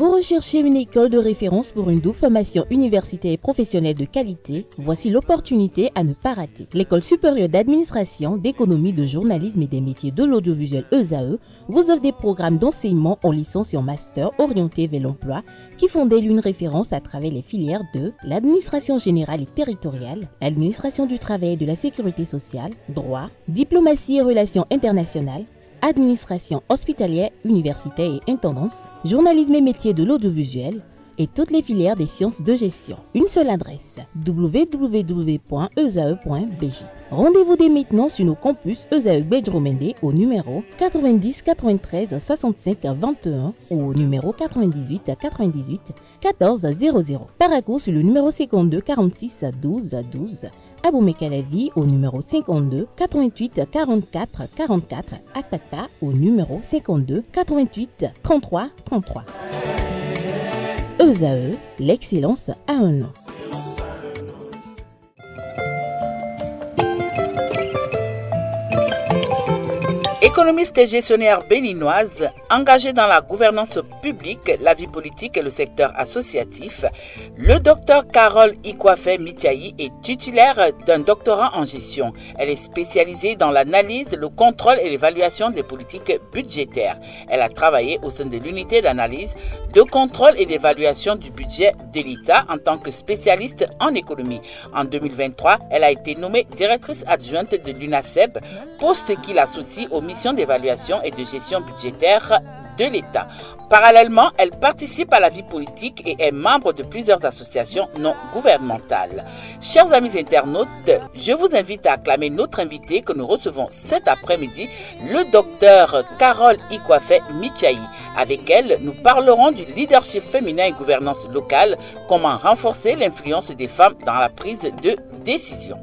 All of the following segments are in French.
Vous recherchez une école de référence pour une double formation universitaire et professionnelle de qualité? Voici l'opportunité à ne pas rater. L'École supérieure d'administration, d'économie, de journalisme et des métiers de l'audiovisuel ESAE vous offre des programmes d'enseignement en licence et en master orientés vers l'emploi qui font d'elle une référence à travers les filières de l'administration générale et territoriale, l'administration du travail et de la sécurité sociale, droit, diplomatie et relations internationales, administration hospitalière, universitaire et intendance, journalisme et métiers de l'audiovisuel et toutes les filières des sciences de gestion. Une seule adresse, www.esae.bj. Rendez-vous dès maintenant sur nos campus ESAE Bedromende au numéro 90 93 65 21 ou au numéro 98 98 14 00. Paracourt sur le numéro 52 46 12 12. Aboumé-Calavi au numéro 52 88 44 44. Akpata au numéro 52 88 33 33. ESAE, l'excellence à un nom. Économiste et gestionnaire béninoise, engagée dans la gouvernance publique, la vie politique et le secteur associatif, le docteur Carole Ikwafe Michayi est titulaire d'un doctorat en gestion. Elle est spécialisée dans l'analyse, le contrôle et l'évaluation des politiques budgétaires. Elle a travaillé au sein de l'unité d'analyse, de contrôle et d'évaluation du budget de l'État en tant que spécialiste en économie. En 2023, elle a été nommée directrice adjointe de l'UNASEB, poste qui l'associe aux missions d'évaluation et de gestion budgétaire de l'État. Parallèlement, elle participe à la vie politique et est membre de plusieurs associations non gouvernementales. Chers amis internautes, je vous invite à acclamer notre invité que nous recevons cet après-midi, le docteur Carole Ikwafe Michayi. Avec elle, nous parlerons du leadership féminin et gouvernance locale, comment renforcer l'influence des femmes dans la prise de décision.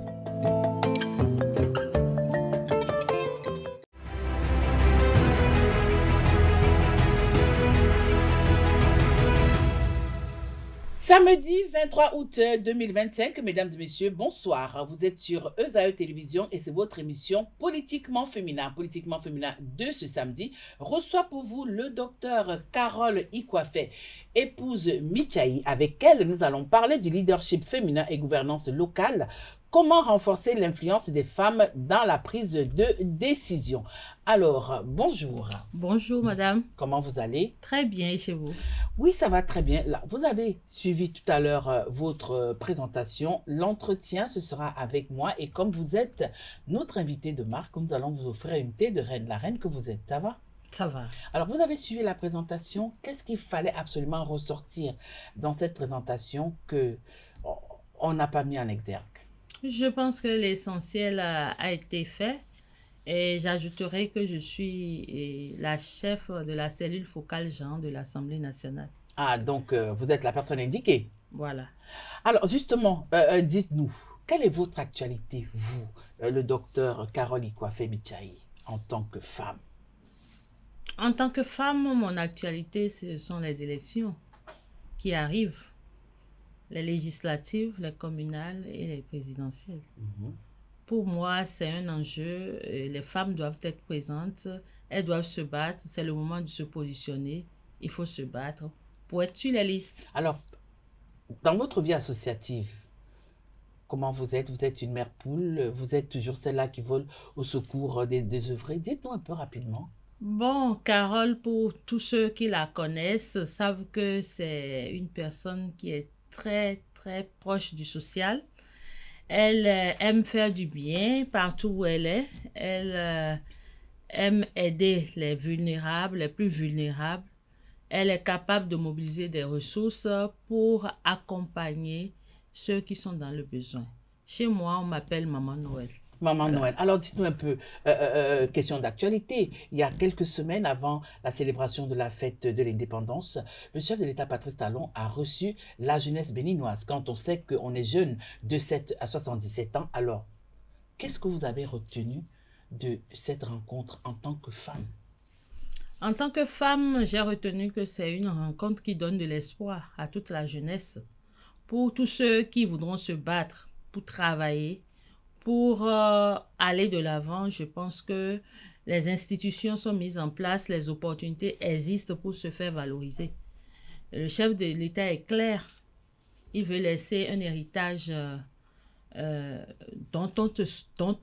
Samedi 23 août 2025, mesdames et messieurs, bonsoir. Vous êtes sur ESAE Télévision et c'est votre émission Politiquement Féminin. Politiquement Féminin de ce samedi reçoit pour vous le docteur Carole Ikwafe, épouse Michayi. Avec elle, nous allons parler du leadership féminin et gouvernance locale. Comment renforcer l'influence des femmes dans la prise de décision? Alors, bonjour. Bonjour, madame. Comment vous allez? Très bien, et chez vous? Oui, ça va très bien. Là, vous avez suivi tout à l'heure votre présentation. L'entretien, ce sera avec moi. Et comme vous êtes notre invité de marque, nous allons vous offrir une thé de reine, la reine que vous êtes. Ça va? Ça va. Alors, vous avez suivi la présentation. Qu'est-ce qu'il fallait absolument ressortir dans cette présentation que on n'a pas mis en exergue? Je pense que l'essentiel a été fait et j'ajouterai que je suis la chef de la cellule focale genre de l'Assemblée nationale. Ah, donc vous êtes la personne indiquée. Voilà. Alors justement, dites-nous, quelle est votre actualité, vous, le docteur Carole Ikwafe Michayi, en tant que femme? En tant que femme, mon actualité, ce sont les élections qui arrivent. Les législatives, les communales et les présidentielles. Pour moi, c'est un enjeu. Les femmes doivent être présentes, elles doivent se battre. C'est le moment de se positionner. Il faut se battre pour être sur les listes. Alors, dans votre vie associative, comment vous êtes? Vous êtes une mère poule? Vous êtes toujours celle-là qui vole au secours des œuvrés? Dites-nous un peu rapidement. Bon, Carole, pour tous ceux qui la connaissent, savent que c'est une personne qui est très, très proche du social. Elle aime faire du bien partout où elle est. Elle aime aider les vulnérables, les plus vulnérables. Elle est capable de mobiliser des ressources pour accompagner ceux qui sont dans le besoin. Chez moi, on m'appelle Maman Noël. Maman Noël. Alors, dites-nous un peu, question d'actualité. Il y a quelques semaines avant la célébration de la fête de l'indépendance, le chef de l'État, Patrice Talon, a reçu la jeunesse béninoise. Quand on sait qu'on est jeune de 7 à 77 ans, alors, qu'est-ce que vous avez retenu de cette rencontre en tant que femme? En tant que femme, j'ai retenu que c'est une rencontre qui donne de l'espoir à toute la jeunesse. Pour tous ceux qui voudront se battre, pour travailler, pour aller de l'avant, je pense que les institutions sont mises en place, les opportunités existent pour se faire valoriser. Le chef de l'État est clair. Il veut laisser un héritage dont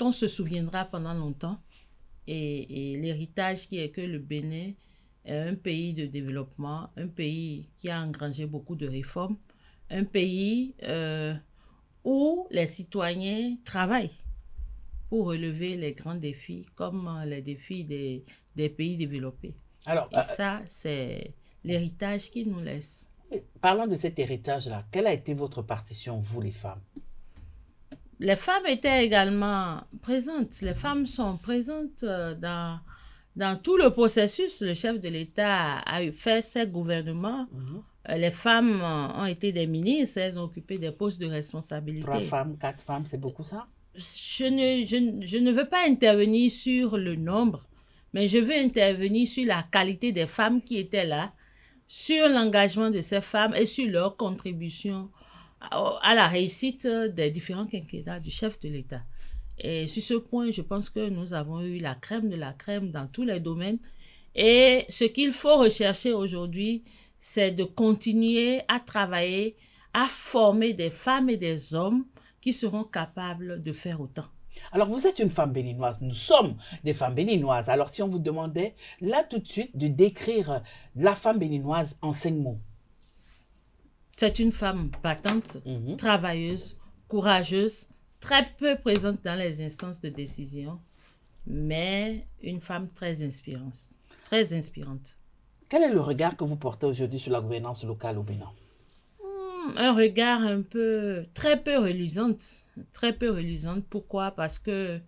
on se souviendra pendant longtemps. Et l'héritage qui est que le Bénin est un pays de développement, un pays qui a engrangé beaucoup de réformes, un pays où les citoyens travaillent pour relever les grands défis, comme les défis des pays développés. Alors, et ça, c'est l'héritage qu'il nous laisse. Parlant de cet héritage-là, quelle a été votre partition, vous les femmes? Les femmes étaient également présentes. Les femmes sont présentes dans tout le processus. Le chef de l'État a fait ses gouvernements. Les femmes ont été des ministres, elles ont occupé des postes de responsabilité. 3 femmes, 4 femmes, c'est beaucoup ça? Je ne veux pas intervenir sur le nombre, mais je veux intervenir sur la qualité des femmes qui étaient là, sur l'engagement de ces femmes et sur leur contribution à la réussite des différents quinquennats du chef de l'État. Et sur ce point, je pense que nous avons eu la crème de la crème dans tous les domaines. Et ce qu'il faut rechercher aujourd'hui, c'est de continuer à travailler, à former des femmes et des hommes qui seront capables de faire autant. Alors, vous êtes une femme béninoise. Nous sommes des femmes béninoises. Alors, si on vous demandait, là, tout de suite, de décrire la femme béninoise en 5 mots. C'est une femme battante, travailleuse, courageuse, très peu présente dans les instances de décision, mais une femme très inspirante. Très inspirante. Quel est le regard que vous portez aujourd'hui sur la gouvernance locale au Bénin? Un regard très peu reluisante. Très peu reluisante. Pourquoi? Parce que,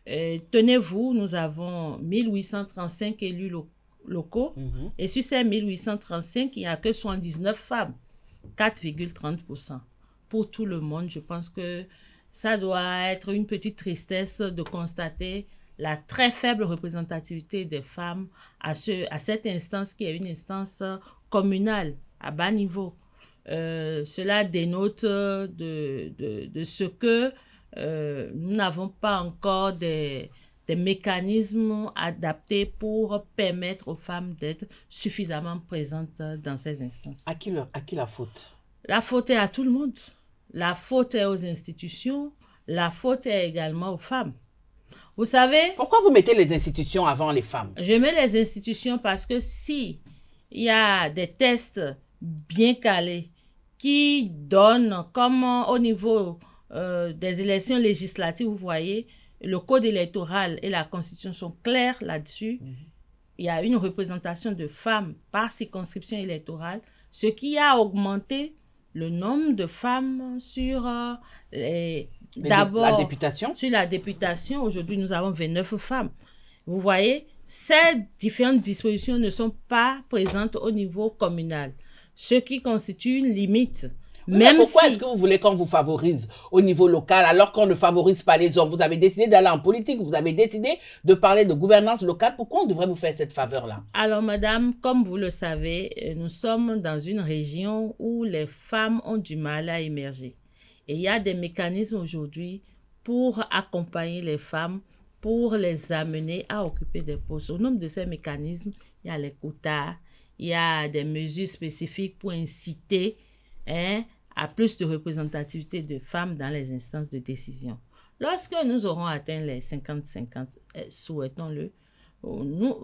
tenez-vous, nous avons 1835 élus locaux. Et sur ces 1835, il n'y a que 79 femmes. 4,30%. Pour tout le monde, je pense que ça doit être une petite tristesse de constater la très faible représentativité des femmes à cette instance qui est une instance communale, à bas niveau. Cela dénote de ce que nous n'avons pas encore des mécanismes adaptés pour permettre aux femmes d'être suffisamment présentes dans ces instances. À qui la faute? La faute est à tout le monde. La faute est aux institutions. La faute est également aux femmes. Vous savez... Pourquoi vous mettez les institutions avant les femmes? Je mets les institutions parce que si il y a des tests bien calés qui donnent, comme au niveau des élections législatives, vous voyez, le code électoral et la constitution sont clairs là-dessus. Il y a une représentation de femmes par circonscription électorale, ce qui a augmenté le nombre de femmes sur la députation. Sur la députation, aujourd'hui, nous avons 29 femmes. Vous voyez, ces différentes dispositions ne sont pas présentes au niveau communal, ce qui constitue une limite. Oui, mais pourquoi est-ce que vous voulez qu'on vous favorise au niveau local alors qu'on ne favorise pas les hommes? Vous avez décidé d'aller en politique, vous avez décidé de parler de gouvernance locale. Pourquoi on devrait vous faire cette faveur-là? Alors, madame, comme vous le savez, nous sommes dans une région où les femmes ont du mal à émerger. Et il y a des mécanismes aujourd'hui pour accompagner les femmes, pour les amener à occuper des postes. Au nombre de ces mécanismes, il y a les quotas, il y a des mesures spécifiques pour inciter à plus de représentativité de femmes dans les instances de décision. Lorsque nous aurons atteint les 50-50, souhaitons-le,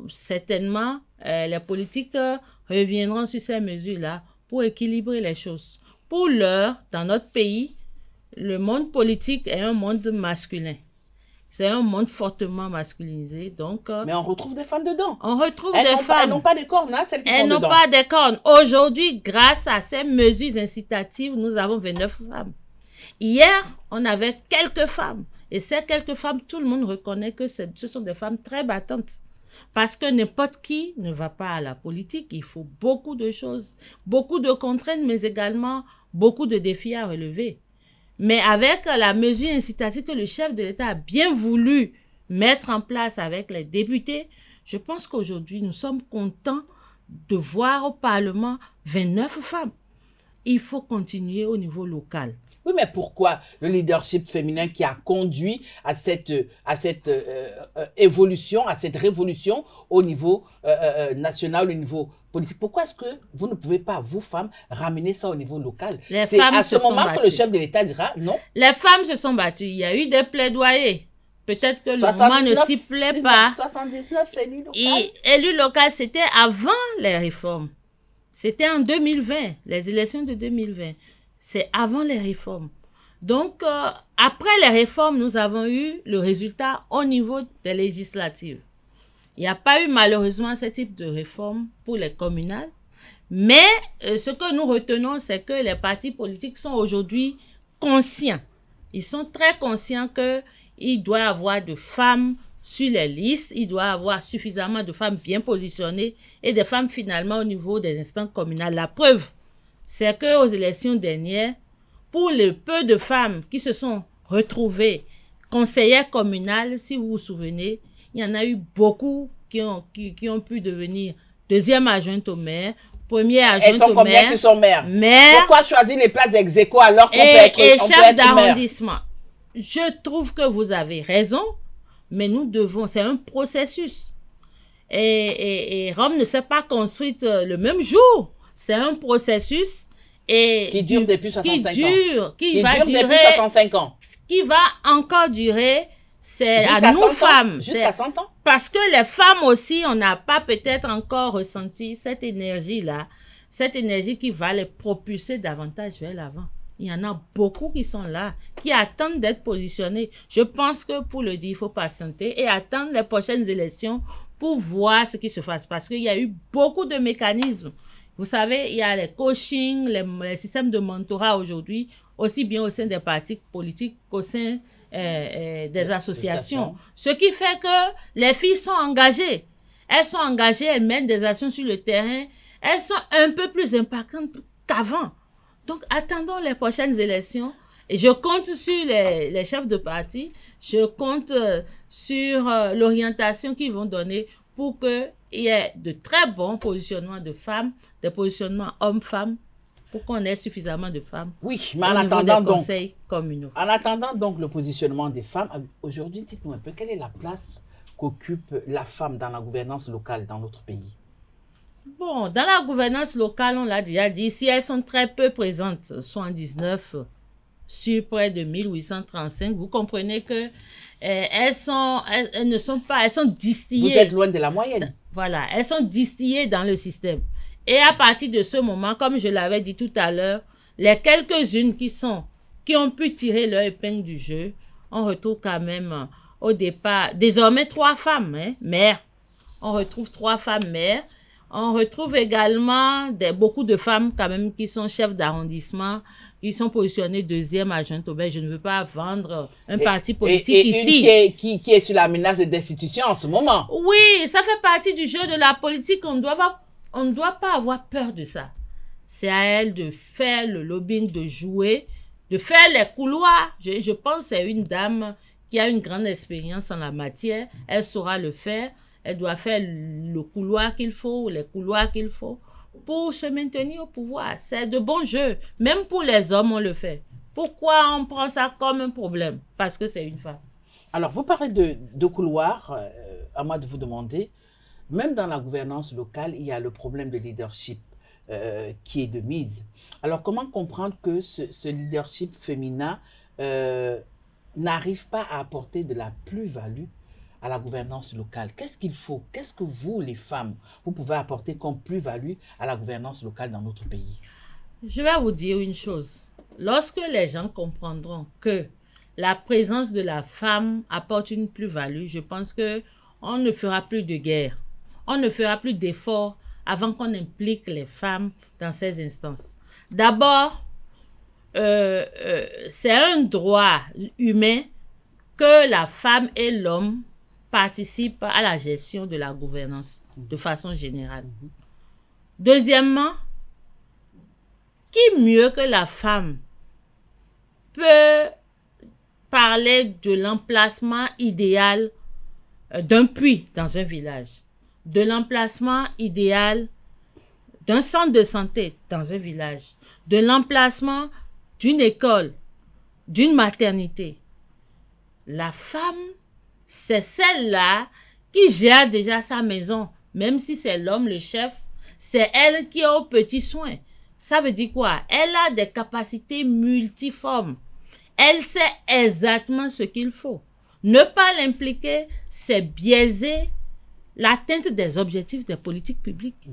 certainement, les politiques reviendront sur ces mesures-là pour équilibrer les choses. Pour l'heure, dans notre pays, le monde politique est un monde masculin. C'est un monde fortement masculinisé, donc... Mais on retrouve des femmes dedans. On retrouve des femmes. Elles n'ont pas des cornes, hein, celles qui sont dedans. Elles n'ont pas des cornes. Aujourd'hui, grâce à ces mesures incitatives, nous avons 29 femmes. Hier, on avait quelques femmes. Et ces quelques femmes, tout le monde reconnaît que ce sont des femmes très battantes. Parce que n'importe qui ne va pas à la politique. Il faut beaucoup de choses, beaucoup de contraintes, mais également beaucoup de défis à relever. Mais avec la mesure incitative que le chef de l'État a bien voulu mettre en place avec les députés, je pense qu'aujourd'hui, nous sommes contents de voir au Parlement 29 femmes. Il faut continuer au niveau local. Oui, mais pourquoi le leadership féminin qui a conduit à cette évolution, à cette révolution au niveau national, au niveau politique. Pourquoi est-ce que vous ne pouvez pas, vous femmes, ramener ça au niveau local? C'est à ce moment que le chef de l'État dira non. Les femmes se sont battues. Il y a eu des plaidoyers. Peut-être que le moment ne s'y plaît pas. 79 élus locaux. Élus locaux, c'était avant les réformes. C'était en 2020, les élections de 2020. C'est avant les réformes. Donc, après les réformes, nous avons eu le résultat au niveau des législatives. Il n'y a pas eu malheureusement ce type de réforme pour les communales. Mais ce que nous retenons, c'est que les partis politiques sont aujourd'hui conscients. Ils sont très conscients qu'il doit y avoir de femmes sur les listes, il doit y avoir suffisamment de femmes bien positionnées et des femmes finalement au niveau des instances communales. La preuve, c'est qu'aux élections dernières, pour le peu de femmes qui se sont retrouvées conseillères communales, si vous vous souvenez, il y en a eu beaucoup qui ont pu devenir deuxième adjointe au maire, première adjointe au maire. Elles sont combien qui sont maires? Pourquoi choisir les places d'ex-aequo alors qu'on peut être et chef d'arrondissement? Je trouve que vous avez raison, mais nous devons, c'est un processus. Et Rome ne s'est pas construite le même jour. C'est un processus qui dure depuis 65 ans. Qui va durer 65 ans. Qui va encore durer, c'est à nous femmes. Jusqu'à 100 ans. Parce que les femmes aussi, on n'a pas peut-être encore ressenti cette énergie-là, cette énergie qui va les propulser davantage vers l'avant. Il y en a beaucoup qui sont là, qui attendent d'être positionnés. Je pense que pour le dire, il faut patienter et attendre les prochaines élections pour voir ce qui se passe. Parce qu'il y a eu beaucoup de mécanismes. Vous savez, il y a les coachings, les systèmes de mentorat aujourd'hui, aussi bien au sein des partis politiques qu'au sein des associations. Ce qui fait que les filles sont engagées. Elles sont engagées, elles mènent des actions sur le terrain. Elles sont un peu plus impactantes qu'avant. Donc, attendons les prochaines élections. Et je compte sur les chefs de parti. Je compte sur l'orientation qu'ils vont donner pour qu'il y ait de très bons positionnements de femmes, des positionnements hommes-femmes, pour qu'on ait suffisamment de femmes. Oui, mais en attendant des conseils communaux. En attendant donc le positionnement des femmes, aujourd'hui, dites-nous un peu, quelle est la place qu'occupe la femme dans la gouvernance locale dans notre pays? Bon, dans la gouvernance locale, on l'a déjà dit, si elles sont très peu présentes, 79 sur près de 1835, vous comprenez que elles ne sont pas, elles sont distillées. Vous êtes loin de la moyenne. Voilà, elles sont distillées dans le système. Et à partir de ce moment, comme je l'avais dit tout à l'heure, les quelques-unes qui ont pu tirer leur épingle du jeu, on retrouve quand même au départ, désormais 3 femmes, maires. On retrouve 3 femmes maires. On retrouve également beaucoup de femmes quand même qui sont chefs d'arrondissement, qui sont positionnées deuxième adjointe au maire. Je ne veux pas vendre un parti politique ici. Une qui est sur la menace de destitution en ce moment. Oui, ça fait partie du jeu de la politique. On ne doit pas avoir peur de ça. C'est à elle de faire le lobbying, de jouer, de faire les couloirs. Je pense que c'est une dame qui a une grande expérience en la matière. Elle saura le faire. Elle doit faire le couloir qu'il faut, les couloirs qu'il faut pour se maintenir au pouvoir. C'est de bon jeu. Même pour les hommes, on le fait. Pourquoi on prend ça comme un problème? Parce que c'est une femme. Alors, vous parlez de couloir, à moi de vous demander, même dans la gouvernance locale, il y a le problème de leadership qui est de mise. Alors, comment comprendre que ce leadership féminin n'arrive pas à apporter de la plus-value à la gouvernance locale? Qu'est-ce qu'il faut? Qu'est-ce que vous, les femmes, vous pouvez apporter comme plus-value à la gouvernance locale dans notre pays? Je vais vous dire une chose. Lorsque les gens comprendront que la présence de la femme apporte une plus-value, je pense qu'on ne fera plus de guerre. On ne fera plus d'efforts avant qu'on implique les femmes dans ces instances. D'abord, c'est un droit humain que la femme et l'homme participent à la gestion de la gouvernance de façon générale. Deuxièmement, qui mieux que la femme peut parler de l'emplacement idéal d'un puits dans un village, de l'emplacement idéal d'un centre de santé dans un village, de l'emplacement d'une école, d'une maternité. La femme, c'est celle-là qui gère déjà sa maison, même si c'est l'homme le chef, C'est elle qui est aux petits soins. Ça veut dire quoi? Elle a des capacités multiformes. Elle sait exactement ce qu'il faut. Ne pas l'impliquer, c'est biaiser l'atteinte des objectifs des politiques publiques.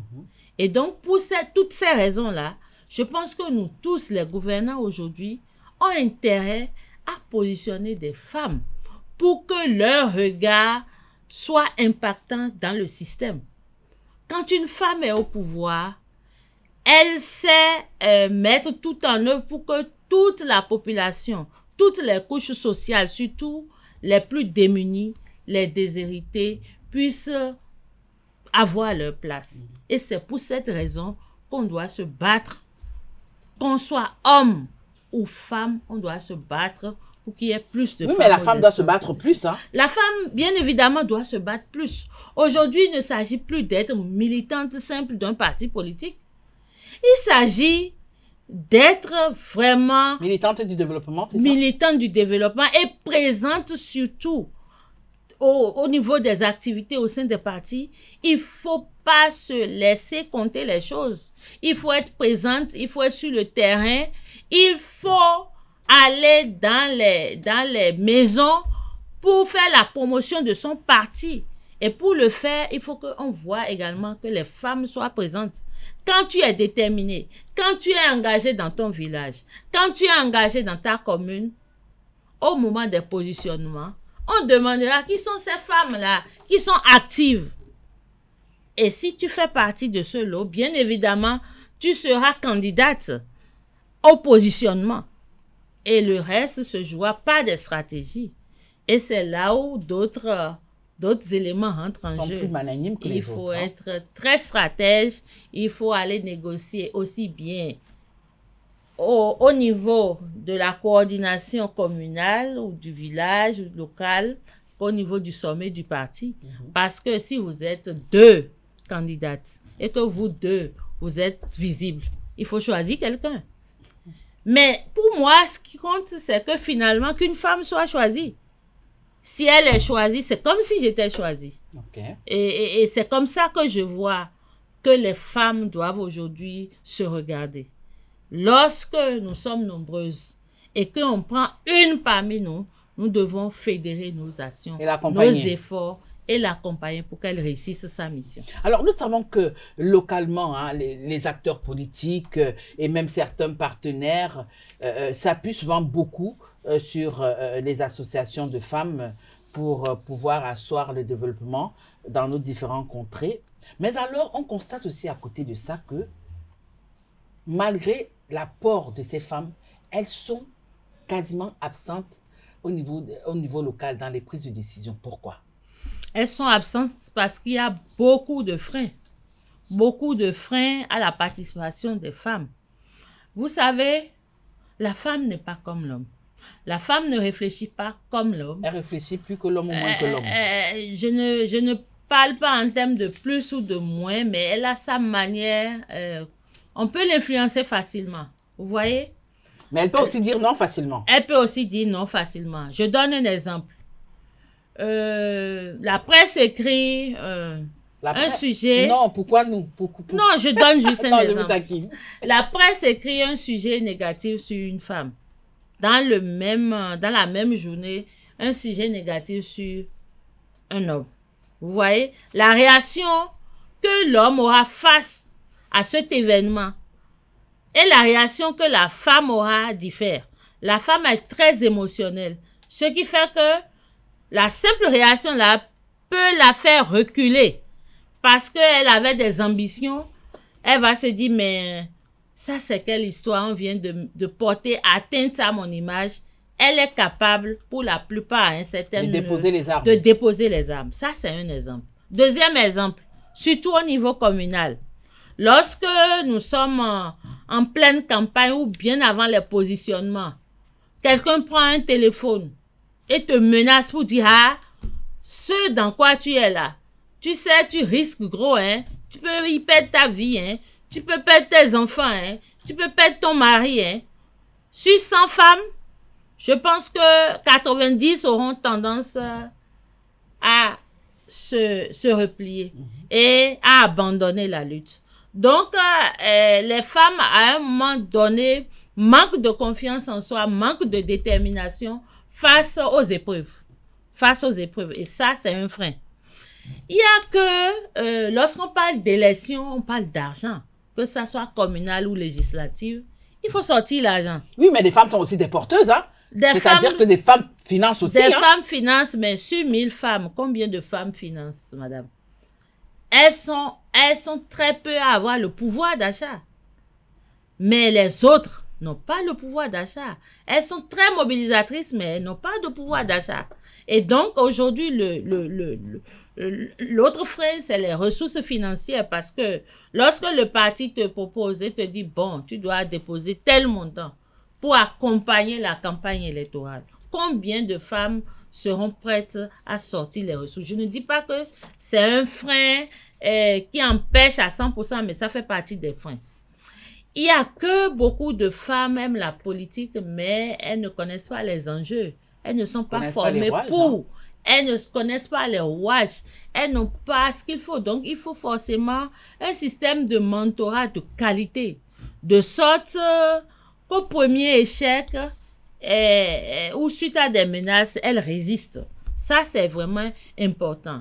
Et donc, pour toutes ces raisons-là, je pense que nous tous, les gouvernants aujourd'hui, ont intérêt à positionner des femmes pour que leur regard soit impactant dans le système. Quand une femme est au pouvoir, elle sait mettre tout en œuvre pour que toute la population, toutes les couches sociales, surtout les plus démunis, les déshérités, puissent avoir leur place. Et c'est pour cette raison qu'on doit se battre. Qu'on soit homme ou femme, on doit se battre pour qu'il y ait plus de femmes. Oui, mais la femme doit se battre plus. Hein. La femme, bien évidemment, doit se battre plus. Aujourd'hui, il ne s'agit plus d'être militante simple d'un parti politique. Il s'agit d'être vraiment militante du développement, c'est ça? Militante du développement et présente surtout au niveau des activités au sein des partis. Il ne faut pas se laisser compter les choses. Il faut être présente, il faut être sur le terrain, il faut aller dans les maisons pour faire la promotion de son parti. Et pour le faire, il faut qu'on voit également que les femmes soient présentes. Quand tu es déterminé, quand tu es engagé dans ton village, quand tu es engagé dans ta commune, au moment des positionnements, on demandera qui sont ces femmes-là, qui sont actives. Et si tu fais partie de ce lot, bien évidemment, tu seras candidate au positionnement. Et le reste se jouera par des stratégies. Et c'est là où d'autres éléments rentrent en jeu. Il faut être très stratège, il faut aller négocier aussi bien au niveau de la coordination communale ou du village ou local qu'au niveau du sommet du parti. Parce que si vous êtes deux candidates et que vous deux, vous êtes visibles, il faut choisir quelqu'un. Mais pour moi, ce qui compte, c'est que finalement, qu'une femme soit choisie. Si elle est choisie, c'est comme si j'étais choisie. Okay. Et c'est comme ça que je vois que les femmes doivent aujourd'hui se regarder. Lorsque nous sommes nombreuses et qu'on prend une parmi nous, nous devons fédérer nos actions, nos efforts et l'accompagner pour qu'elle réussisse sa mission. Alors, nous savons que localement, hein, les acteurs politiques et même certains partenaires s'appuient souvent beaucoup sur les associations de femmes pour pouvoir asseoir le développement dans nos différentes contrées. Mais alors, on constate aussi à côté de ça que malgré l'apport de ces femmes, elles sont quasiment absentes au niveau local dans les prises de décision. Pourquoi? Elles sont absentes parce qu'il y a beaucoup de freins à la participation des femmes. Vous savez, la femme n'est pas comme l'homme. La femme ne réfléchit pas comme l'homme. Elle réfléchit plus que l'homme ou moins que l'homme. Je ne parle pas en termes de plus ou de moins, mais elle a sa manière. On peut l'influencer facilement. Vous voyez? Mais elle peut aussi dire non facilement. Elle peut aussi dire non facilement. Je donne un exemple. La presse écrit un sujet... Non, pourquoi nous? Non, je donne juste un exemple. Taquine. La presse écrit un sujet négatif sur une femme. Dans la même journée, un sujet négatif sur un homme. Vous voyez? La réaction que l'homme aura face à cet événement et la réaction que la femme aura diffère. La femme est très émotionnelle. Ce qui fait que la simple réaction là peut la faire reculer parce qu'elle avait des ambitions. Elle va se dire, mais ça c'est quelle histoire, on vient de porter atteinte à mon image. Elle est capable, pour la plupart, de déposer les armes. De déposer les armes. Ça c'est un exemple. Deuxième exemple, surtout au niveau communal. Lorsque nous sommes en pleine campagne ou bien avant les positionnements, quelqu'un prend un téléphone et te menace pour dire, ah, ce dans quoi tu es là, tu sais, tu risques gros, hein, tu peux y perdre ta vie, hein, tu peux perdre tes enfants, hein, tu peux perdre ton mari, hein. Sur 100 femmes, je pense que 90 auront tendance à se replier et à abandonner la lutte. Donc, les femmes, à un moment donné, manquent de confiance en soi, manquent de détermination face aux épreuves. Face aux épreuves. Et ça, c'est un frein. Il y a que, lorsqu'on parle d'élection, on parle d'argent. Que ça soit communal ou législative, il faut sortir l'argent. Oui, mais les femmes sont aussi des porteuses, hein. C'est-à-dire que des femmes financent aussi. Des femmes financent, mais sur 1000 femmes, combien de femmes financent, madame? Elles sont très peu à avoir le pouvoir d'achat. Mais les autres n'ont pas le pouvoir d'achat. Elles sont très mobilisatrices, mais elles n'ont pas de pouvoir d'achat. Et donc, aujourd'hui, l'autre frein, c'est les ressources financières, parce que lorsque le parti te propose et te dit, bon, tu dois déposer tel montant pour accompagner la campagne électorale, combien de femmes seront prêtes à sortir les ressources? Je ne dis pas que c'est un frein qui empêche à 100%, mais ça fait partie des freins. Il y a que beaucoup de femmes aiment la politique, mais elles ne connaissent pas les enjeux. Elles ne sont pas formées pour. Elles ne connaissent pas les rouages. Elles n'ont pas ce qu'il faut. Donc, il faut forcément un système de mentorat de qualité. De sorte qu'au premier échec ou suite à des menaces, elles résistent. Ça, c'est vraiment important.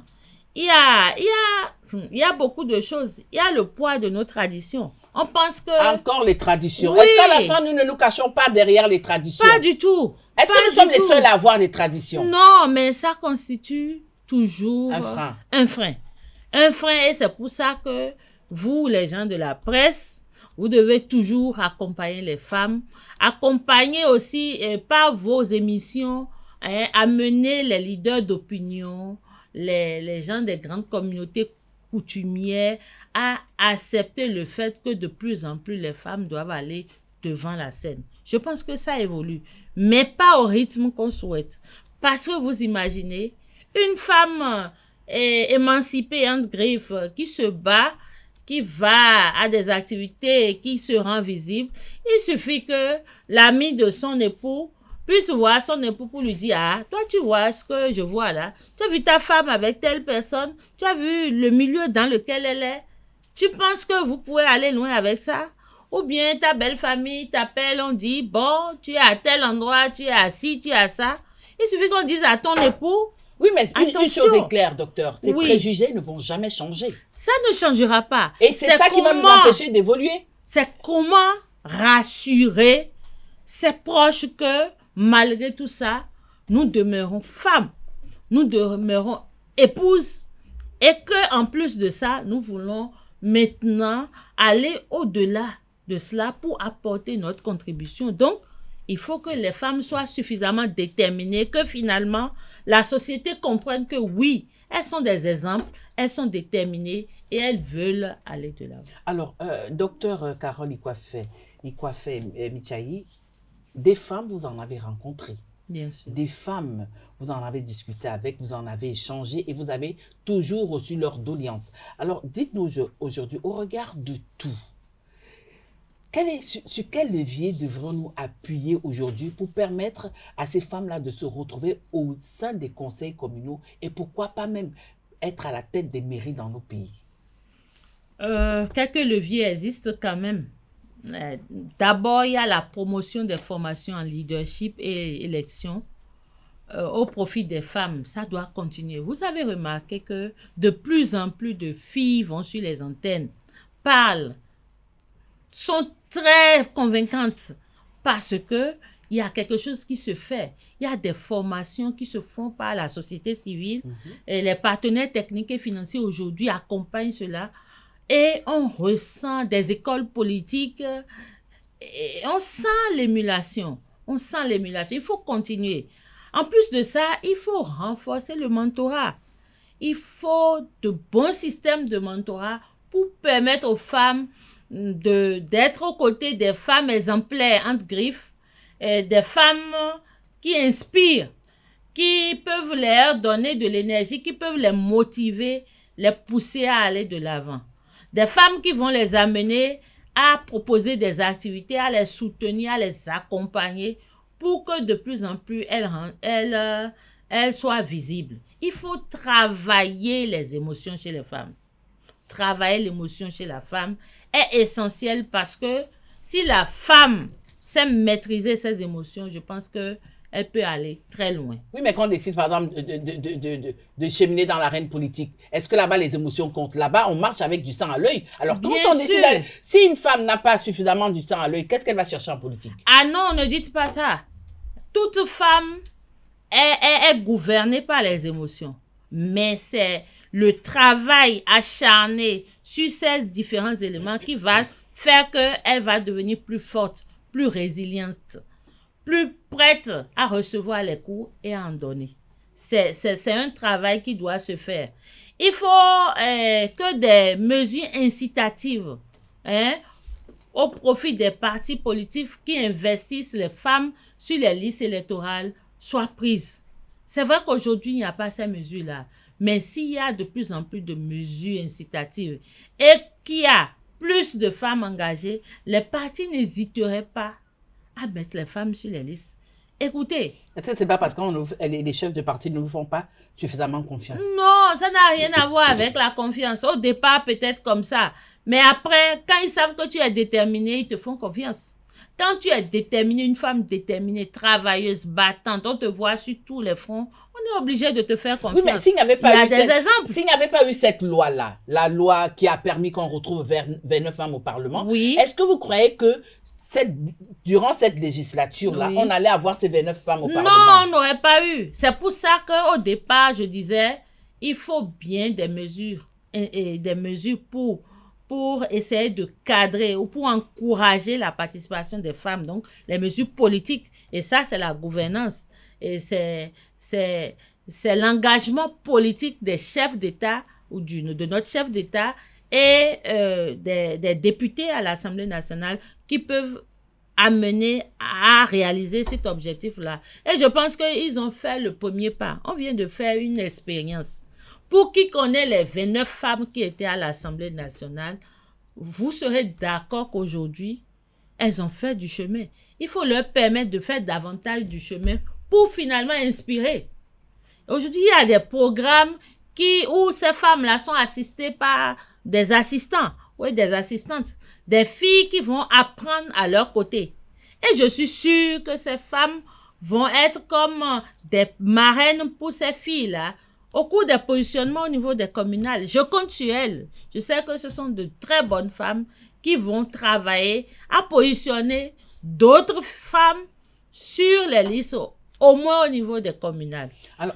Il y a beaucoup de choses. Il y a le poids de nos traditions. On pense que... Encore les traditions. Oui. Est-ce qu'à la fin, nous ne nous cachons pas derrière les traditions? Pas du tout. Est-ce que nous sommes les seuls à avoir des traditions? Non, mais ça constitue toujours un frein. Un frein, et c'est pour ça que vous, les gens de la presse, vous devez toujours accompagner les femmes, accompagner aussi par vos émissions, amener les leaders d'opinion, les gens des grandes communautés coutumières à accepter le fait que de plus en plus les femmes doivent aller devant la scène. Je pense que ça évolue, mais pas au rythme qu'on souhaite. Parce que vous imaginez, une femme émancipée entre griffes qui se bat, qui va à des activités, qui se rend visible, il suffit que l'ami de son époux puisse voir son époux pour lui dire, ah, toi tu vois ce que je vois là, tu as vu ta femme avec telle personne, tu as vu le milieu dans lequel elle est, tu penses que vous pouvez aller loin avec ça? Ou bien ta belle famille t'appelle, on dit, bon, tu es à tel endroit, tu es assis, tu es à ça. Il suffit qu'on dise à ton époux, oui, mais une chose est claire, docteur, ces préjugés ne vont jamais changer. Ça ne changera pas. Et c'est ça qui va nous empêcher d'évoluer. C'est comment rassurer ses proches que, malgré tout ça, nous demeurons femmes, nous demeurons épouses, et que en plus de ça, nous voulons maintenant aller au-delà de cela pour apporter notre contribution. Donc, il faut que les femmes soient suffisamment déterminées, que finalement, la société comprenne que oui, elles sont des exemples, elles sont déterminées et elles veulent aller de l'avant. Alors, docteur Carole Ikwafe Michayi, des femmes, vous en avez rencontré. Bien sûr. Des femmes, vous en avez discuté avec, vous en avez échangé et vous avez toujours reçu leur doléance. Alors, dites-nous aujourd'hui, au regard de tout, sur quel levier devrons-nous appuyer aujourd'hui pour permettre à ces femmes-là de se retrouver au sein des conseils communaux et pourquoi pas même être à la tête des mairies dans nos pays? Quelques leviers existent quand même. D'abord, il y a la promotion des formations en leadership et élection au profit des femmes. Ça doit continuer. Vous avez remarqué que de plus en plus de filles vont sur les antennes, parlent, sont très convaincantes parce que il y a quelque chose qui se fait. Il y a des formations qui se font par la société civile. Et les partenaires techniques et financiers aujourd'hui accompagnent cela. Et on ressent des écoles politiques. Et on sent l'émulation. On sent l'émulation. Il faut continuer. En plus de ça, il faut renforcer le mentorat. Il faut de bons systèmes de mentorat pour permettre aux femmes d'être aux côtés des femmes exemplaires entre griffes, des femmes qui inspirent, qui peuvent leur donner de l'énergie, qui peuvent les motiver, les pousser à aller de l'avant. Des femmes qui vont les amener à proposer des activités, à les soutenir, à les accompagner pour que de plus en plus elles soient visibles. Il faut travailler les émotions chez les femmes. travailler l'émotion chez la femme est essentiel parce que si la femme sait maîtriser ses émotions, je pense que elle peut aller très loin. Oui, mais quand on décide, par exemple, de cheminer dans l'arène politique, est-ce que là-bas, les émotions comptent? Là-bas, on marche avec du sang à l'œil. Alors, quand on décide, si une femme n'a pas suffisamment du sang à l'œil, qu'est-ce qu'elle va chercher en politique? Ah non, ne dites pas ça. Toute femme est gouvernée par les émotions. Mais c'est le travail acharné sur ces différents éléments qui va faire qu'elle va devenir plus forte, plus résiliente, plus prête à recevoir les coups et à en donner. C'est un travail qui doit se faire. Il faut que des mesures incitatives au profit des partis politiques qui investissent les femmes sur les listes électorales soient prises. C'est vrai qu'aujourd'hui, il n'y a pas ces mesures-là. Mais s'il y a de plus en plus de mesures incitatives et qu'il y a plus de femmes engagées, les partis n'hésiteraient pas à mettre les femmes sur les listes. Écoutez. Est-ce que ce n'est pas parce que les chefs de parti ne nous font pas suffisamment confiance? Non, ça n'a rien à voir avec la confiance. Au départ, peut-être comme ça. Mais après, quand ils savent que tu es déterminé, ils te font confiance. Quand tu es déterminé, une femme déterminée, travailleuse, battante, on te voit sur tous les fronts, on est obligé de te faire confiance. Oui, mais s'il n'y avait pas exemples. S'il n'y avait pas eu cette loi-là, la loi qui a permis qu'on retrouve 29 femmes au Parlement, oui. Est-ce que vous croyez que durant cette législature-là, oui, on allait avoir ces 29 femmes au Parlement? Non, on n'aurait pas eu. C'est pour ça qu'au départ, je disais, il faut bien des mesures, et des mesures pour essayer de cadrer ou pour encourager la participation des femmes, donc les mesures politiques. Et ça, c'est la gouvernance. Et c'est l'engagement politique des chefs d'État ou de notre chef d'État et des députés à l'Assemblée nationale qui peuvent amener à réaliser cet objectif-là. Et je pense qu'ils ont fait le premier pas. On vient de faire une expérience. Pour qui connaît les 29 femmes qui étaient à l'Assemblée nationale, vous serez d'accord qu'aujourd'hui, elles ont fait du chemin. Il faut leur permettre de faire davantage du chemin pour finalement inspirer. Aujourd'hui, il y a des programmes où ces femmes-là sont assistées par des assistants, oui, des assistantes, des filles qui vont apprendre à leur côté. Et je suis sûre que ces femmes vont être comme des marraines pour ces filles-là au cours des positionnements au niveau des communales. Je compte sur elles. Je sais que ce sont de très bonnes femmes qui vont travailler à positionner d'autres femmes sur les listes, au moins au niveau des communales. Alors,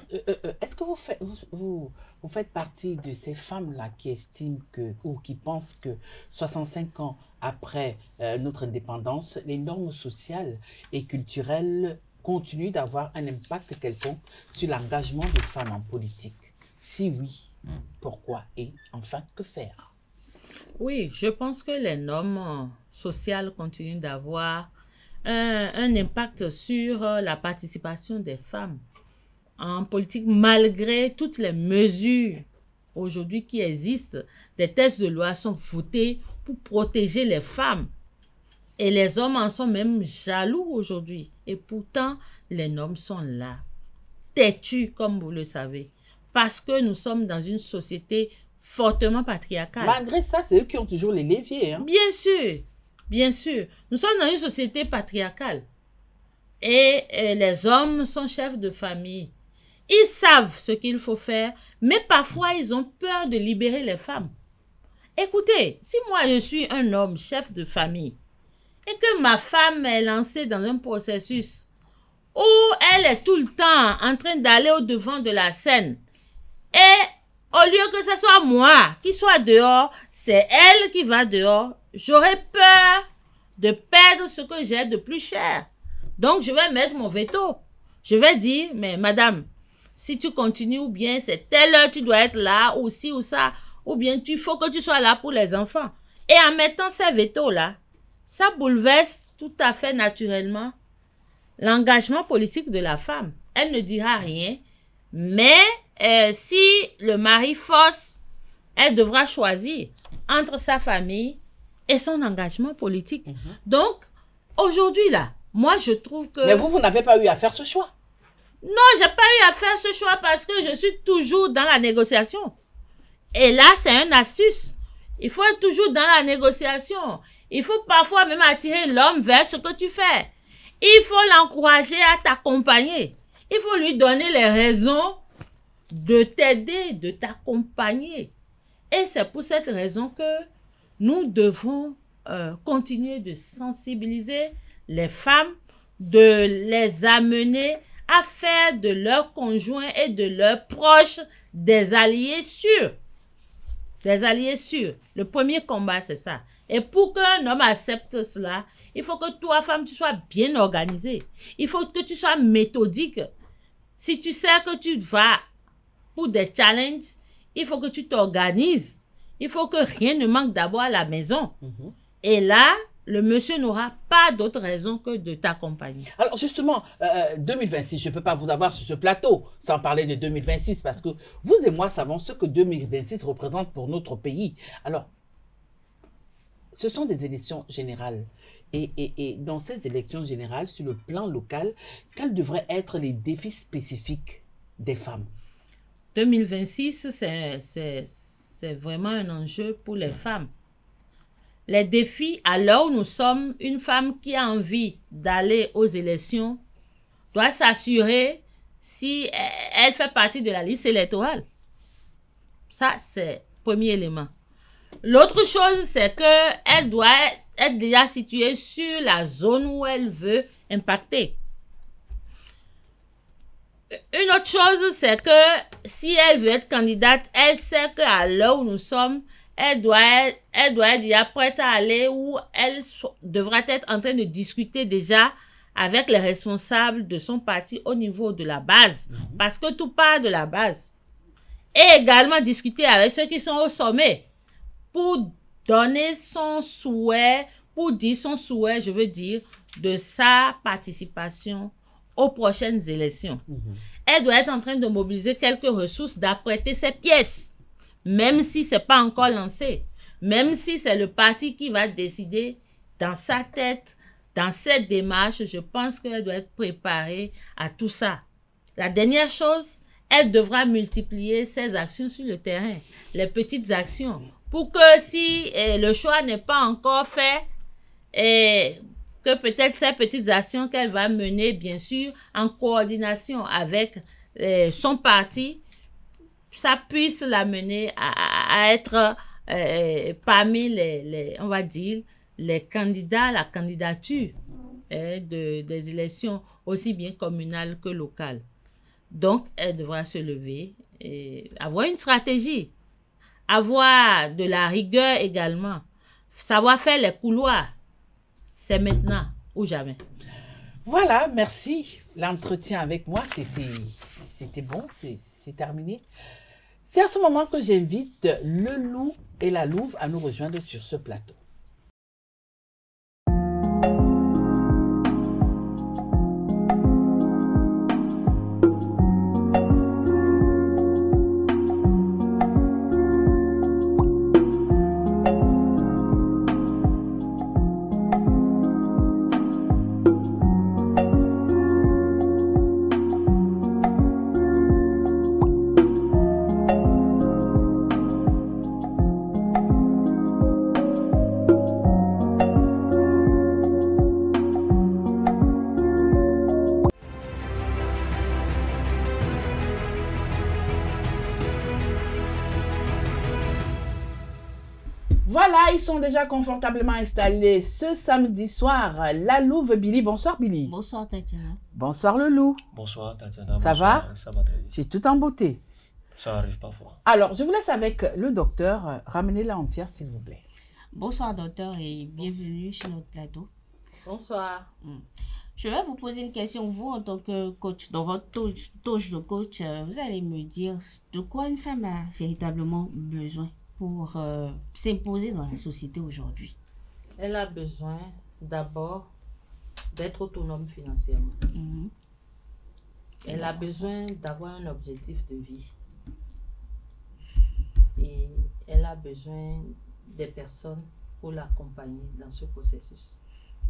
est-ce que vous faites partie de ces femmes-là qui estiment ou qui pensent que 65 ans après notre indépendance, les normes sociales et culturelles continuent d'avoir un impact quelconque sur l'engagement des femmes en politique? Si oui, pourquoi et enfin que faire? Oui, je pense que les normes sociales continuent d'avoir un impact sur la participation des femmes en politique, malgré toutes les mesures aujourd'hui qui existent. Des textes de loi sont votés pour protéger les femmes. Et les hommes en sont même jaloux aujourd'hui. Et pourtant, les normes sont là, têtues, comme vous le savez. Parce que nous sommes dans une société fortement patriarcale. Malgré ça, c'est eux qui ont toujours les leviers. Hein? Bien sûr, bien sûr. Nous sommes dans une société patriarcale. Et les hommes sont chefs de famille. Ils savent ce qu'il faut faire, mais parfois, ils ont peur de libérer les femmes. Écoutez, si moi, je suis un homme chef de famille, et que ma femme est lancée dans un processus où elle est tout le temps en train d'aller au-devant de la scène, et au lieu que ce soit moi qui soit dehors, c'est elle qui va dehors, j'aurais peur de perdre ce que j'ai de plus cher. Donc, je vais mettre mon veto. Je vais dire, mais madame, si tu continues, ou bien c'est telle heure, tu dois être là, ou ci, ou ça, ou bien il faut que tu sois là pour les enfants. Et en mettant ces vetos-là, ça bouleverse tout à fait naturellement l'engagement politique de la femme. Elle ne dira rien, mais si le mari force, elle devra choisir entre sa famille et son engagement politique. Donc, aujourd'hui, là, moi, je trouve que... Mais vous n'avez pas eu à faire ce choix. Non, je n'ai pas eu à faire ce choix parce que je suis toujours dans la négociation. Et là, c'est une astuce. Il faut être toujours dans la négociation. Il faut parfois même attirer l'homme vers ce que tu fais. Il faut l'encourager à t'accompagner. Il faut lui donner les raisons de t'aider, de t'accompagner. Et c'est pour cette raison que nous devons continuer de sensibiliser les femmes, de les amener à faire de leurs conjoints et de leurs proches des alliés sûrs. Des alliés sûrs. Le premier combat, c'est ça. Et pour qu'un homme accepte cela, il faut que toi, femme, tu sois bien organisée. Il faut que tu sois méthodique. Si tu sais que tu vas pour des challenges, il faut que tu t'organises. Il faut que rien ne manque d'abord à la maison. Et là, le monsieur n'aura pas d'autre raison que de t'accompagner. Alors justement, 2026, je ne peux pas vous avoir sur ce plateau sans parler de 2026 parce que vous et moi savons ce que 2026 représente pour notre pays. Alors, ce sont des élections générales. Et dans ces élections générales, sur le plan local, quels devraient être les défis spécifiques des femmes? 2026, c'est vraiment un enjeu pour les femmes. Les défis, à l'heure où nous sommes, une femme qui a envie d'aller aux élections doit s'assurer si elle fait partie de la liste électorale. Ça, c'est le premier élément. L'autre chose, c'est qu'elle doit être déjà située sur la zone où elle veut impacter. Une autre chose, c'est que si elle veut être candidate, elle sait qu'à l'heure où nous sommes, elle doit être déjà prête à aller où elle devra être en train de discuter déjà avec les responsables de son parti au niveau de la base. Parce que tout part de la base. Et également discuter avec ceux qui sont au sommet pour donner son souhait, pour dire son souhait, je veux dire, de sa participation aux prochaines élections. Elle doit être en train de mobiliser quelques ressources, d'apprêter ses pièces. Même si ce n'est pas encore lancé, même si c'est le parti qui va décider dans sa tête, dans cette démarche, je pense qu'elle doit être préparée à tout ça. La dernière chose, elle devra multiplier ses actions sur le terrain, les petites actions, pour que si le choix n'est pas encore fait, que peut-être ces petites actions qu'elle va mener, bien sûr, en coordination avec son parti, ça puisse l'amener à être parmi on va dire, les candidats à la candidature des élections aussi bien communales que locales. Donc, elle devra se lever et avoir une stratégie, avoir de la rigueur également, savoir faire les couloirs. C'est maintenant ou jamais. Voilà, merci. L'entretien avec moi, c'était bon, c'est terminé. C'est à ce moment que j'invite le loup et la louve à nous rejoindre sur ce plateau. Voilà, ils sont déjà confortablement installés ce samedi soir. La louve Billy. Bonsoir Billy. Bonsoir Tatiana. Bonsoir le loup. Bonsoir Tatiana. Ça va? Ça va très bien. Tu es tout en beauté. Ça arrive parfois. Alors, je vous laisse avec le docteur. Ramenez-la entière s'il vous plaît. Bonsoir docteur et bienvenue sur notre plateau. Bonsoir. Je vais vous poser une question. Vous, en tant que coach, dans votre touche de coach, vous allez me dire de quoi une femme a véritablement besoin pour s'imposer dans la société aujourd'hui. Elle a besoin d'abord d'être autonome financièrement. Elle a besoin d'avoir un objectif de vie. Et elle a besoin des personnes pour l'accompagner dans ce processus.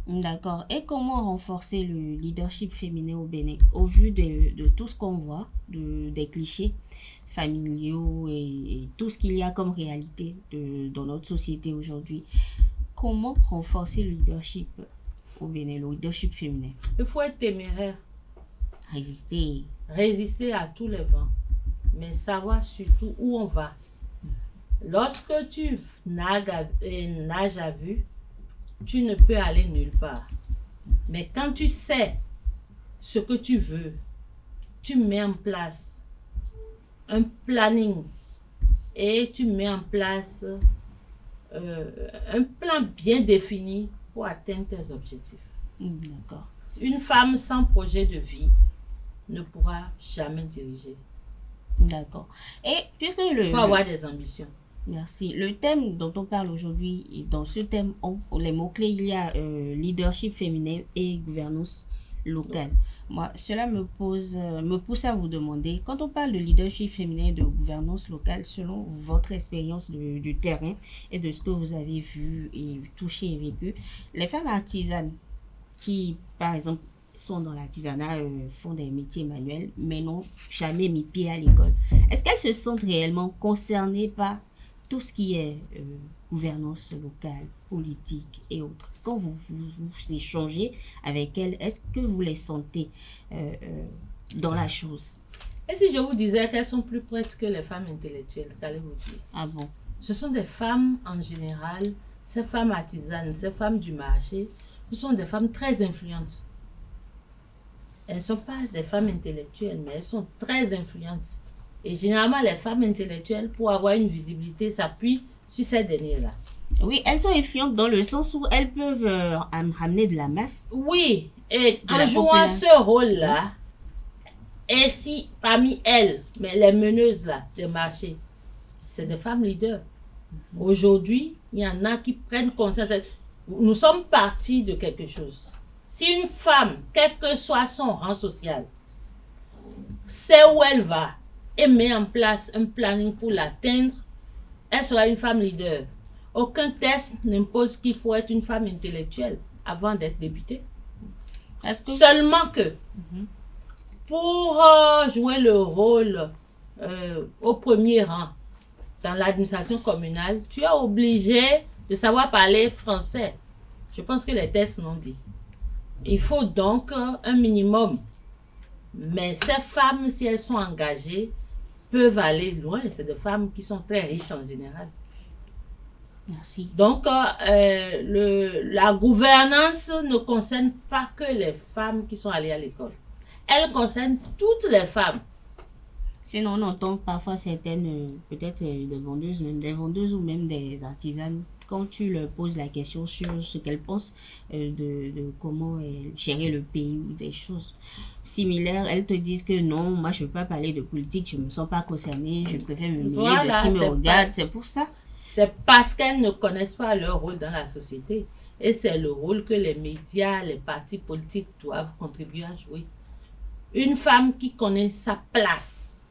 D'accord. Et comment renforcer le leadership féminin au Bénin au vu de tout ce qu'on voit, des clichés familiaux et tout ce qu'il y a comme réalité dans notre société aujourd'hui? Comment renforcer le leadership au Bénin, le leadership féminin? Il faut être téméraire. Résister. Résister à tous les vents, mais savoir surtout où on va. Lorsque tu nages à vue, tu ne peux aller nulle part. Mais quand tu sais ce que tu veux, tu mets en place un planning et tu mets en place un plan bien défini pour atteindre tes objectifs. D'accord. Une femme sans projet de vie ne pourra jamais diriger. D'accord. Et puisque il faut avoir des ambitions. Merci. Le thème dont on parle aujourd'hui, et dans ce thème, les mots-clés, il y a leadership féminin et gouvernance locale. Moi, cela me pousse à vous demander, quand on parle de leadership féminin et de gouvernance locale, selon votre expérience du terrain et de ce que vous avez vu et touché et vécu, les femmes artisanes qui, par exemple, sont dans l'artisanat, font des métiers manuels, mais n'ont jamais mis pied à l'école, est-ce qu'elles se sentent réellement concernées par tout ce qui est gouvernance locale, politique et autres? Quand vous échangez avec elles, est-ce que vous les sentez dans la chose? Et si je vous disais qu'elles sont plus prêtes que les femmes intellectuelles, qu'allez-vous dire? Ah bon? Ce sont des femmes en général, ces femmes artisanes, ces femmes du marché, ce sont des femmes très influentes. Elles ne sont pas des femmes intellectuelles, mais elles sont très influentes. Et généralement, les femmes intellectuelles, pour avoir une visibilité, s'appuient sur ces dernières-là. Oui, elles sont influentes dans le sens où elles peuvent ramener de la masse. Oui, et en jouant ce rôle-là, et si parmi elles, mais les meneuses là, des marchés, c'est des femmes leaders. Aujourd'hui, il y en a qui prennent conscience. Nous sommes partis de quelque chose. Si une femme, quel que soit son rang social, sait où elle va, et met en place un planning pour l'atteindre, elle sera une femme leader. Aucun test n'impose qu'il faut être une femme intellectuelle avant d'être députée. Seulement que pour jouer le rôle au premier rang dans l'administration communale, tu es obligé de savoir parler français. Je pense que les tests l'ont dit. Il faut donc un minimum. Mais ces femmes, si elles sont engagées, peuvent aller loin. C'est des femmes qui sont très riches en général. Merci. Donc, la gouvernance ne concerne pas que les femmes qui sont allées à l'école. Elle concerne toutes les femmes. Sinon, on entend parfois certaines, peut-être des vendeuses ou même des artisanes, quand tu leur poses la question sur ce qu'elles pensent de comment gérer le pays ou des choses similaires, elles te disent que non, moi je ne veux pas parler de politique, je ne me sens pas concernée, je préfère me mêler de ce qui me regarde, c'est pour ça. C'est parce qu'elles ne connaissent pas leur rôle dans la société. Et c'est le rôle que les médias, les partis politiques doivent contribuer à jouer. Une femme qui connaît sa place,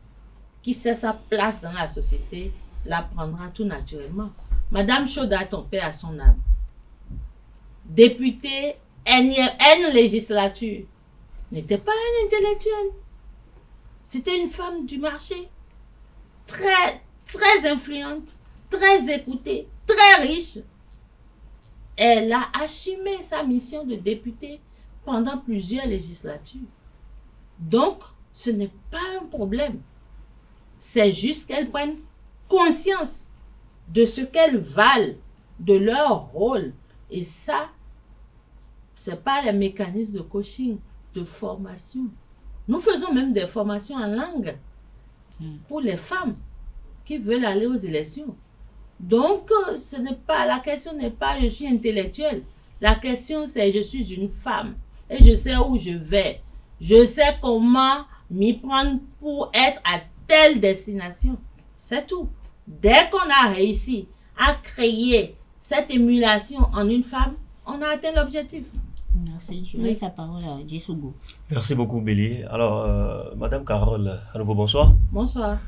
qui sait sa place dans la société, la prendra tout naturellement. Madame Chaudat, ton père à son âme, députée N législature, n'était pas une intellectuelle. C'était une femme du marché, très, très influente, très écoutée, très riche. Elle a assumé sa mission de députée pendant plusieurs législatures. Donc, ce n'est pas un problème. C'est juste qu'elles prennent conscience de ce qu'elles valent, de leur rôle. Et ça, ce n'est pas les mécanismes de coaching, de formation. Nous faisons même des formations en langue pour les femmes qui veulent aller aux élections. Donc, la question n'est pas je suis intellectuelle. La question c'est je suis une femme et je sais où je vais. Je sais comment m'y prendre pour être à telle destination. C'est tout. Dès qu'on a réussi à créer cette émulation en une femme, on a atteint l'objectif. Merci. Je laisse la parole à Djessougo. Merci beaucoup, Bélier. Alors, Madame Carole, à nouveau bonsoir. Bonsoir.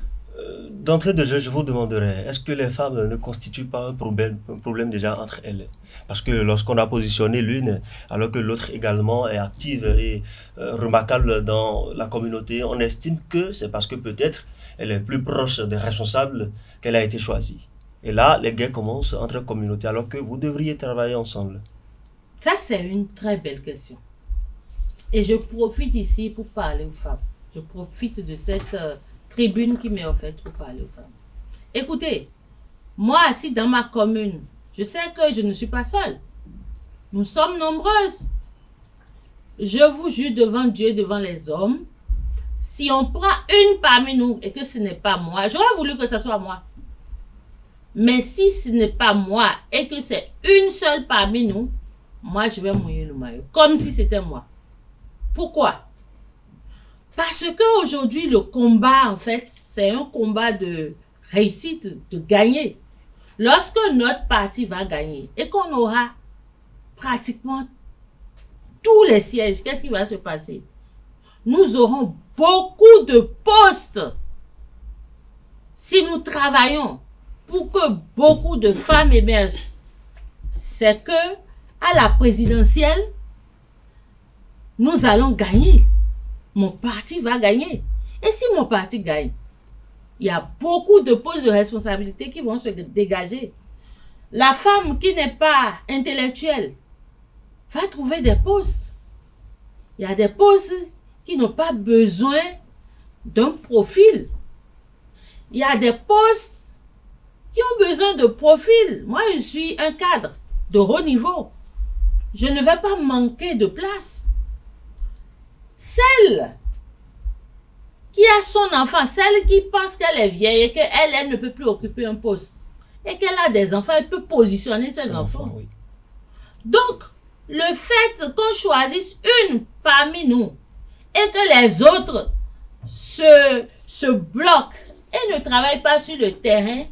D'entrée de jeu, je vous demanderais, est-ce que les femmes ne constituent pas un problème déjà entre elles? Parce que lorsqu'on a positionné l'une, alors que l'autre également est active et remarquable dans la communauté, on estime que c'est parce que peut-être elle est plus proche des responsables qu'elle a été choisie. Et là, les guerres commencent entre communautés, alors que vous devriez travailler ensemble. Ça, c'est une très belle question. Et je profite ici pour parler aux femmes. Je profite de cette tribune qui m'est offerte pour parler aux femmes. Écoutez, moi, assis dans ma commune, je sais que je ne suis pas seule. Nous sommes nombreuses. Je vous jure devant Dieu, devant les hommes, si on prend une parmi nous et que ce n'est pas moi, j'aurais voulu que ce soit moi. Mais si ce n'est pas moi et que c'est une seule parmi nous, moi, je vais mouiller le maillot. Comme si c'était moi. Pourquoi? Parce qu'aujourd'hui, le combat, en fait, c'est un combat de réussite, de gagner. Lorsque notre parti va gagner et qu'on aura pratiquement tous les sièges, qu'est-ce qui va se passer? Nous aurons beaucoup de postes. Si nous travaillons pour que beaucoup de femmes émergent, c'est que à la présidentielle, nous allons gagner. Mon parti va gagner. Et si mon parti gagne, il y a beaucoup de postes de responsabilité qui vont se dégager. La femme qui n'est pas intellectuelle va trouver des postes. Il y a des postes qui n'ont pas besoin d'un profil. Il y a des postes qui ont besoin de profil. Moi, je suis un cadre de haut niveau. Je ne vais pas manquer de place. Celle qui a son enfant, celle qui pense qu'elle est vieille et qu'elle ne peut plus occuper un poste et qu'elle a des enfants, elle peut positionner ses enfants. Oui. Donc, le fait qu'on choisisse une parmi nous et que les autres se bloquent et ne travaillent pas sur le terrain,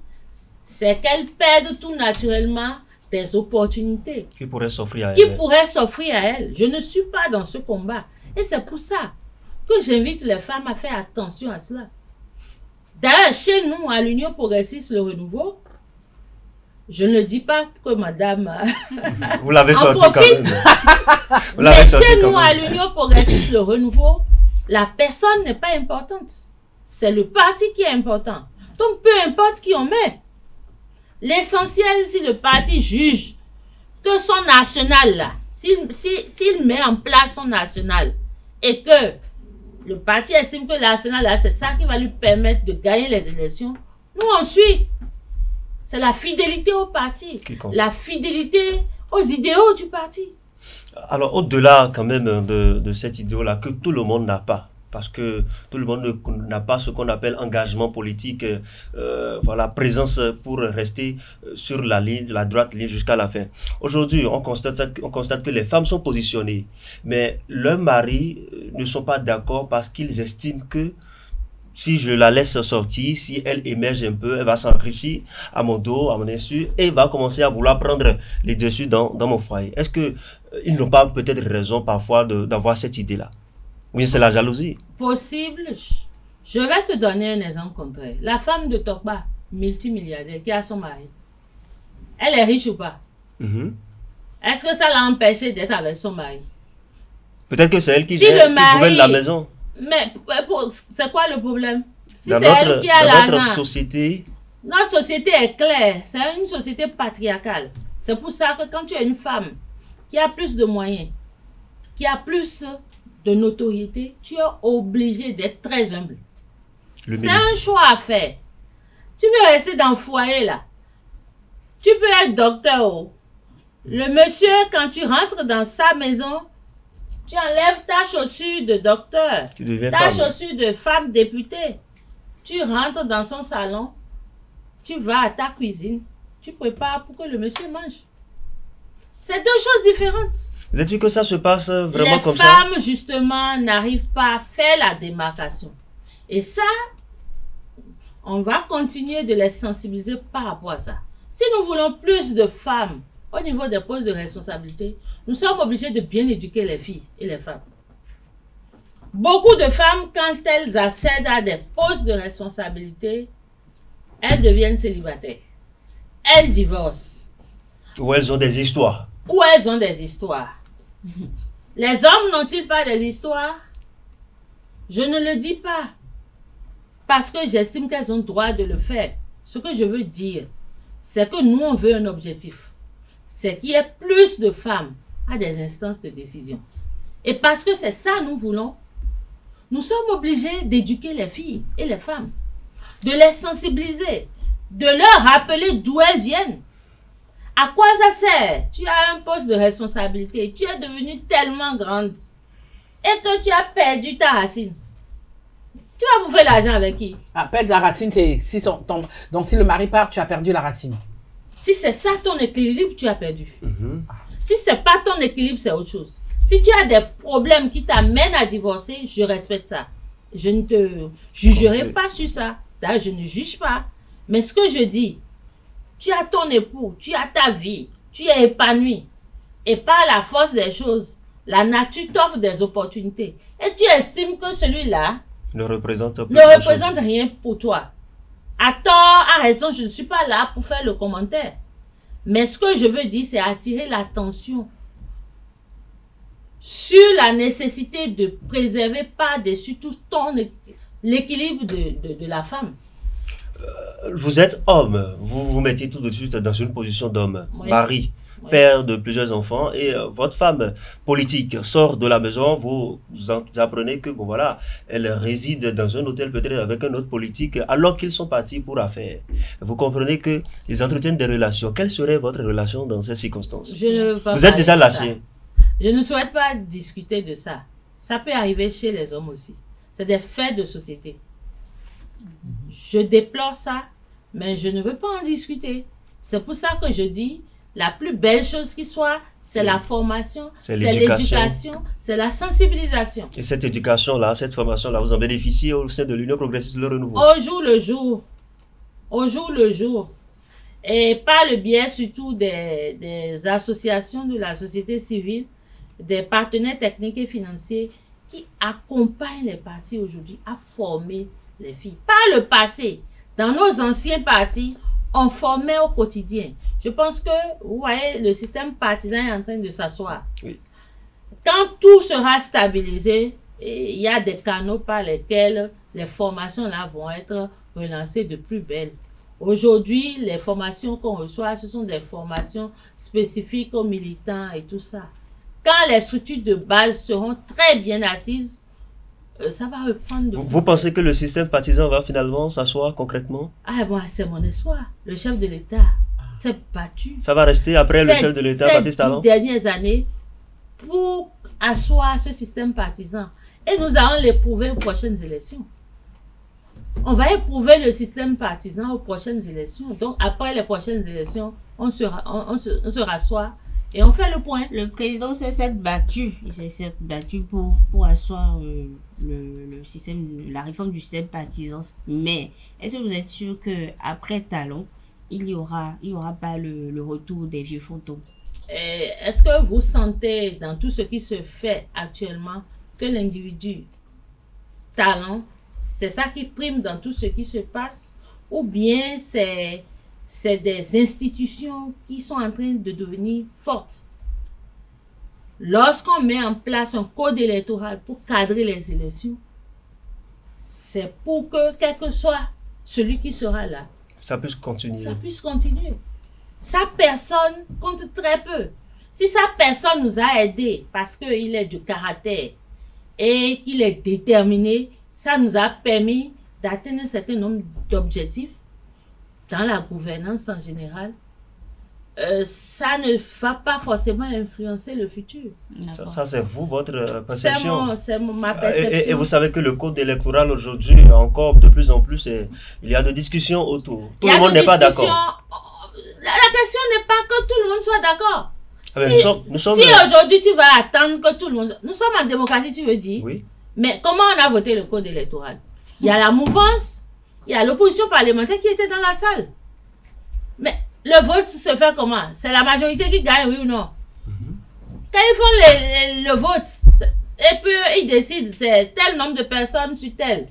c'est qu'elles perdent tout naturellement des opportunités qui pourraient s'offrir à elles. Je ne suis pas dans ce combat. Et c'est pour ça que j'invite les femmes à faire attention à cela. D'ailleurs, chez nous, à l'Union progressiste Le Renouveau, je ne dis pas que madame... Vous l'avez sorti quand même. Mais chez nous, à l'Union progressiste Le Renouveau, la personne n'est pas importante. C'est le parti qui est important. Donc, peu importe qui on met. L'essentiel, si le parti juge que son national, là, s'il met en place son national et que le parti estime que le national, là, c'est ça qui va lui permettre de gagner les élections, nous, on suit. C'est la fidélité au parti, la fidélité aux idéaux du parti. Alors, au-delà quand même de cette idéo-là que tout le monde n'a pas, parce que tout le monde n'a pas ce qu'on appelle engagement politique, voilà, présence pour rester sur la ligne, la droite ligne jusqu'à la fin. Aujourd'hui, on constate que les femmes sont positionnées, mais leurs maris ne sont pas d'accord parce qu'ils estiment que si je la laisse sortir, si elle émerge un peu, elle va s'enrichir à mon dos, à mon insu, et va commencer à vouloir prendre les dessus dans mon foyer. Est-ce que ils n'ont pas peut-être raison parfois d'avoir cette idée-là? Oui, c'est la jalousie. Possible. Je vais te donner un exemple contraire. La femme de Tokba, multimilliardaire, qui a son mari, elle est riche ou pas? Est-ce que ça l'a empêché d'être avec son mari? Peut-être que c'est elle qui gouverne la maison. Mais c'est quoi le problème? Si dans notre société... Notre société est claire. C'est une société patriarcale. C'est pour ça que quand tu es une femme qui a plus de moyens, qui a plus de notoriété, tu es obligé d'être très humble. C'est un choix à faire. Tu veux rester dans le foyer là. Tu peux être docteur. Le monsieur, quand tu rentres dans sa maison, tu enlèves ta chaussure de docteur, ta chaussure de femme députée. Tu rentres dans son salon, tu vas à ta cuisine, tu prépares pour que le monsieur mange. C'est deux choses différentes. Vous êtes sûr que ça se passe vraiment comme ça? Les femmes, justement, n'arrivent pas à faire la démarcation. Et ça, on va continuer de les sensibiliser par rapport à ça. Si nous voulons plus de femmes au niveau des postes de responsabilité, nous sommes obligés de bien éduquer les filles et les femmes. Beaucoup de femmes, quand elles accèdent à des postes de responsabilité, elles deviennent célibataires. Elles divorcent. Ou elles ont des histoires. Ou elles ont des histoires. Les hommes n'ont-ils pas des histoires? Je ne le dis pas. Parce que j'estime qu'elles ont le droit de le faire. Ce que je veux dire, c'est que nous, on veut un objectif. C'est qu'il y ait plus de femmes à des instances de décision. Et parce que c'est ça nous voulons, nous sommes obligés d'éduquer les filles et les femmes, de les sensibiliser, de leur rappeler d'où elles viennent. À quoi ça sert? Tu as un poste de responsabilité, tu es devenue tellement grande et que tu as perdu ta racine. Tu vas bouffer l'argent avec qui? Perdre la racine, c'est donc si le mari part, tu as perdu la racine. Si c'est ça ton équilibre, tu as perdu. Si c'est pas ton équilibre, c'est autre chose. Si tu as des problèmes qui t'amènent à divorcer, je respecte ça. Je ne te jugerai pas sur ça. D'ailleurs, je ne juge pas. Mais ce que je dis, tu as ton époux, tu as ta vie, tu es épanoui. Et par la force des choses, la nature t'offre des opportunités. Et tu estimes que celui-là ne représente rien pour toi. À tort, à raison, je ne suis pas là pour faire le commentaire. Mais ce que je veux dire, c'est attirer l'attention sur la nécessité de préserver par-dessus tout l'équilibre de la femme. Vous êtes homme, vous vous mettez tout de suite dans une position d'homme, Oui. mari, Oui. père de plusieurs enfants, et votre femme politique sort de la maison, vous apprenez que, bon voilà, elle réside dans un hôtel peut-être avec un autre politique, alors qu'ils sont partis pour affaires. Vous comprenez qu'ils entretiennent des relations. Quelle serait votre relation dans ces circonstances? Vous êtes déjà lâché. Je ne souhaite pas discuter de ça. Ça peut arriver chez les hommes aussi. C'est des faits de société. Je déplore ça, mais je ne veux pas en discuter. C'est pour ça que je dis, la plus belle chose qui soit, c'est la formation, c'est l'éducation, c'est la sensibilisation. Et cette éducation-là, cette formation-là, vous en bénéficiez au sein de l'Union progressiste Le Renouveau? Au jour le jour. Au jour le jour. Et par le biais surtout des associations de la société civile, des partenaires techniques et financiers qui accompagnent les partis aujourd'hui à former les filles. Par le passé, dans nos anciens partis, on formait au quotidien. Je pense que, vous voyez, le système partisan est en train de s'asseoir. Oui. Quand tout sera stabilisé, il y a des canaux par lesquels les formations là vont être relancées de plus belle. Aujourd'hui, les formations qu'on reçoit, ce sont des formations spécifiques aux militants et tout ça. Quand les structures de base seront très bien assises, ça va reprendre de... Vous pensez que le système partisan va finalement s'asseoir concrètement? Ah bon, c'est mon espoir. Le chef de l'État s'est battu. Ça va rester après le chef de l'État, Baptiste Talon? Ces 10 dernières années pour asseoir ce système partisan. Et nous allons l'éprouver aux prochaines élections. On va éprouver le système partisan aux prochaines élections. Donc, après les prochaines élections, on se rassoit et on fait le point. Le président s'est battu. Il s'est battu pour asseoir le système, la réforme du système partisan. Mais est-ce que vous êtes sûr qu'après Talon, il y aura pas le retour des vieux fantômes? Est-ce que vous sentez dans tout ce qui se fait actuellement que l'individu Talon, c'est ça qui prime dans tout ce qui se passe, ou bien c'est des institutions qui sont en train de devenir fortes? Lorsqu'on met en place un code électoral pour cadrer les élections, c'est pour que, quel que soit celui qui sera là, ça puisse continuer. Ça puisse continuer. Sa personne compte très peu. Si sa personne nous a aidés parce qu'il est de caractère et qu'il est déterminé, ça nous a permis d'atteindre un certain nombre d'objectifs dans la gouvernance en général. Ça ne va pas forcément influencer le futur. Ça c'est vous, votre perception. C'est ma perception. Et vous savez que le code électoral aujourd'hui, encore de plus en plus, il y a des discussions autour. Tout le monde n'est pas d'accord. La question n'est pas que tout le monde soit d'accord. Si aujourd'hui tu vas attendre que tout le monde... Nous sommes en démocratie, tu veux dire? Oui. Mais comment on a voté le code électoral? Il y a la mouvance, il y a l'opposition parlementaire qui était dans la salle. Mais le vote se fait comment? C'est la majorité qui gagne, oui ou non? Quand ils font le vote, et puis ils décident c'est tel nombre de personnes sur tel,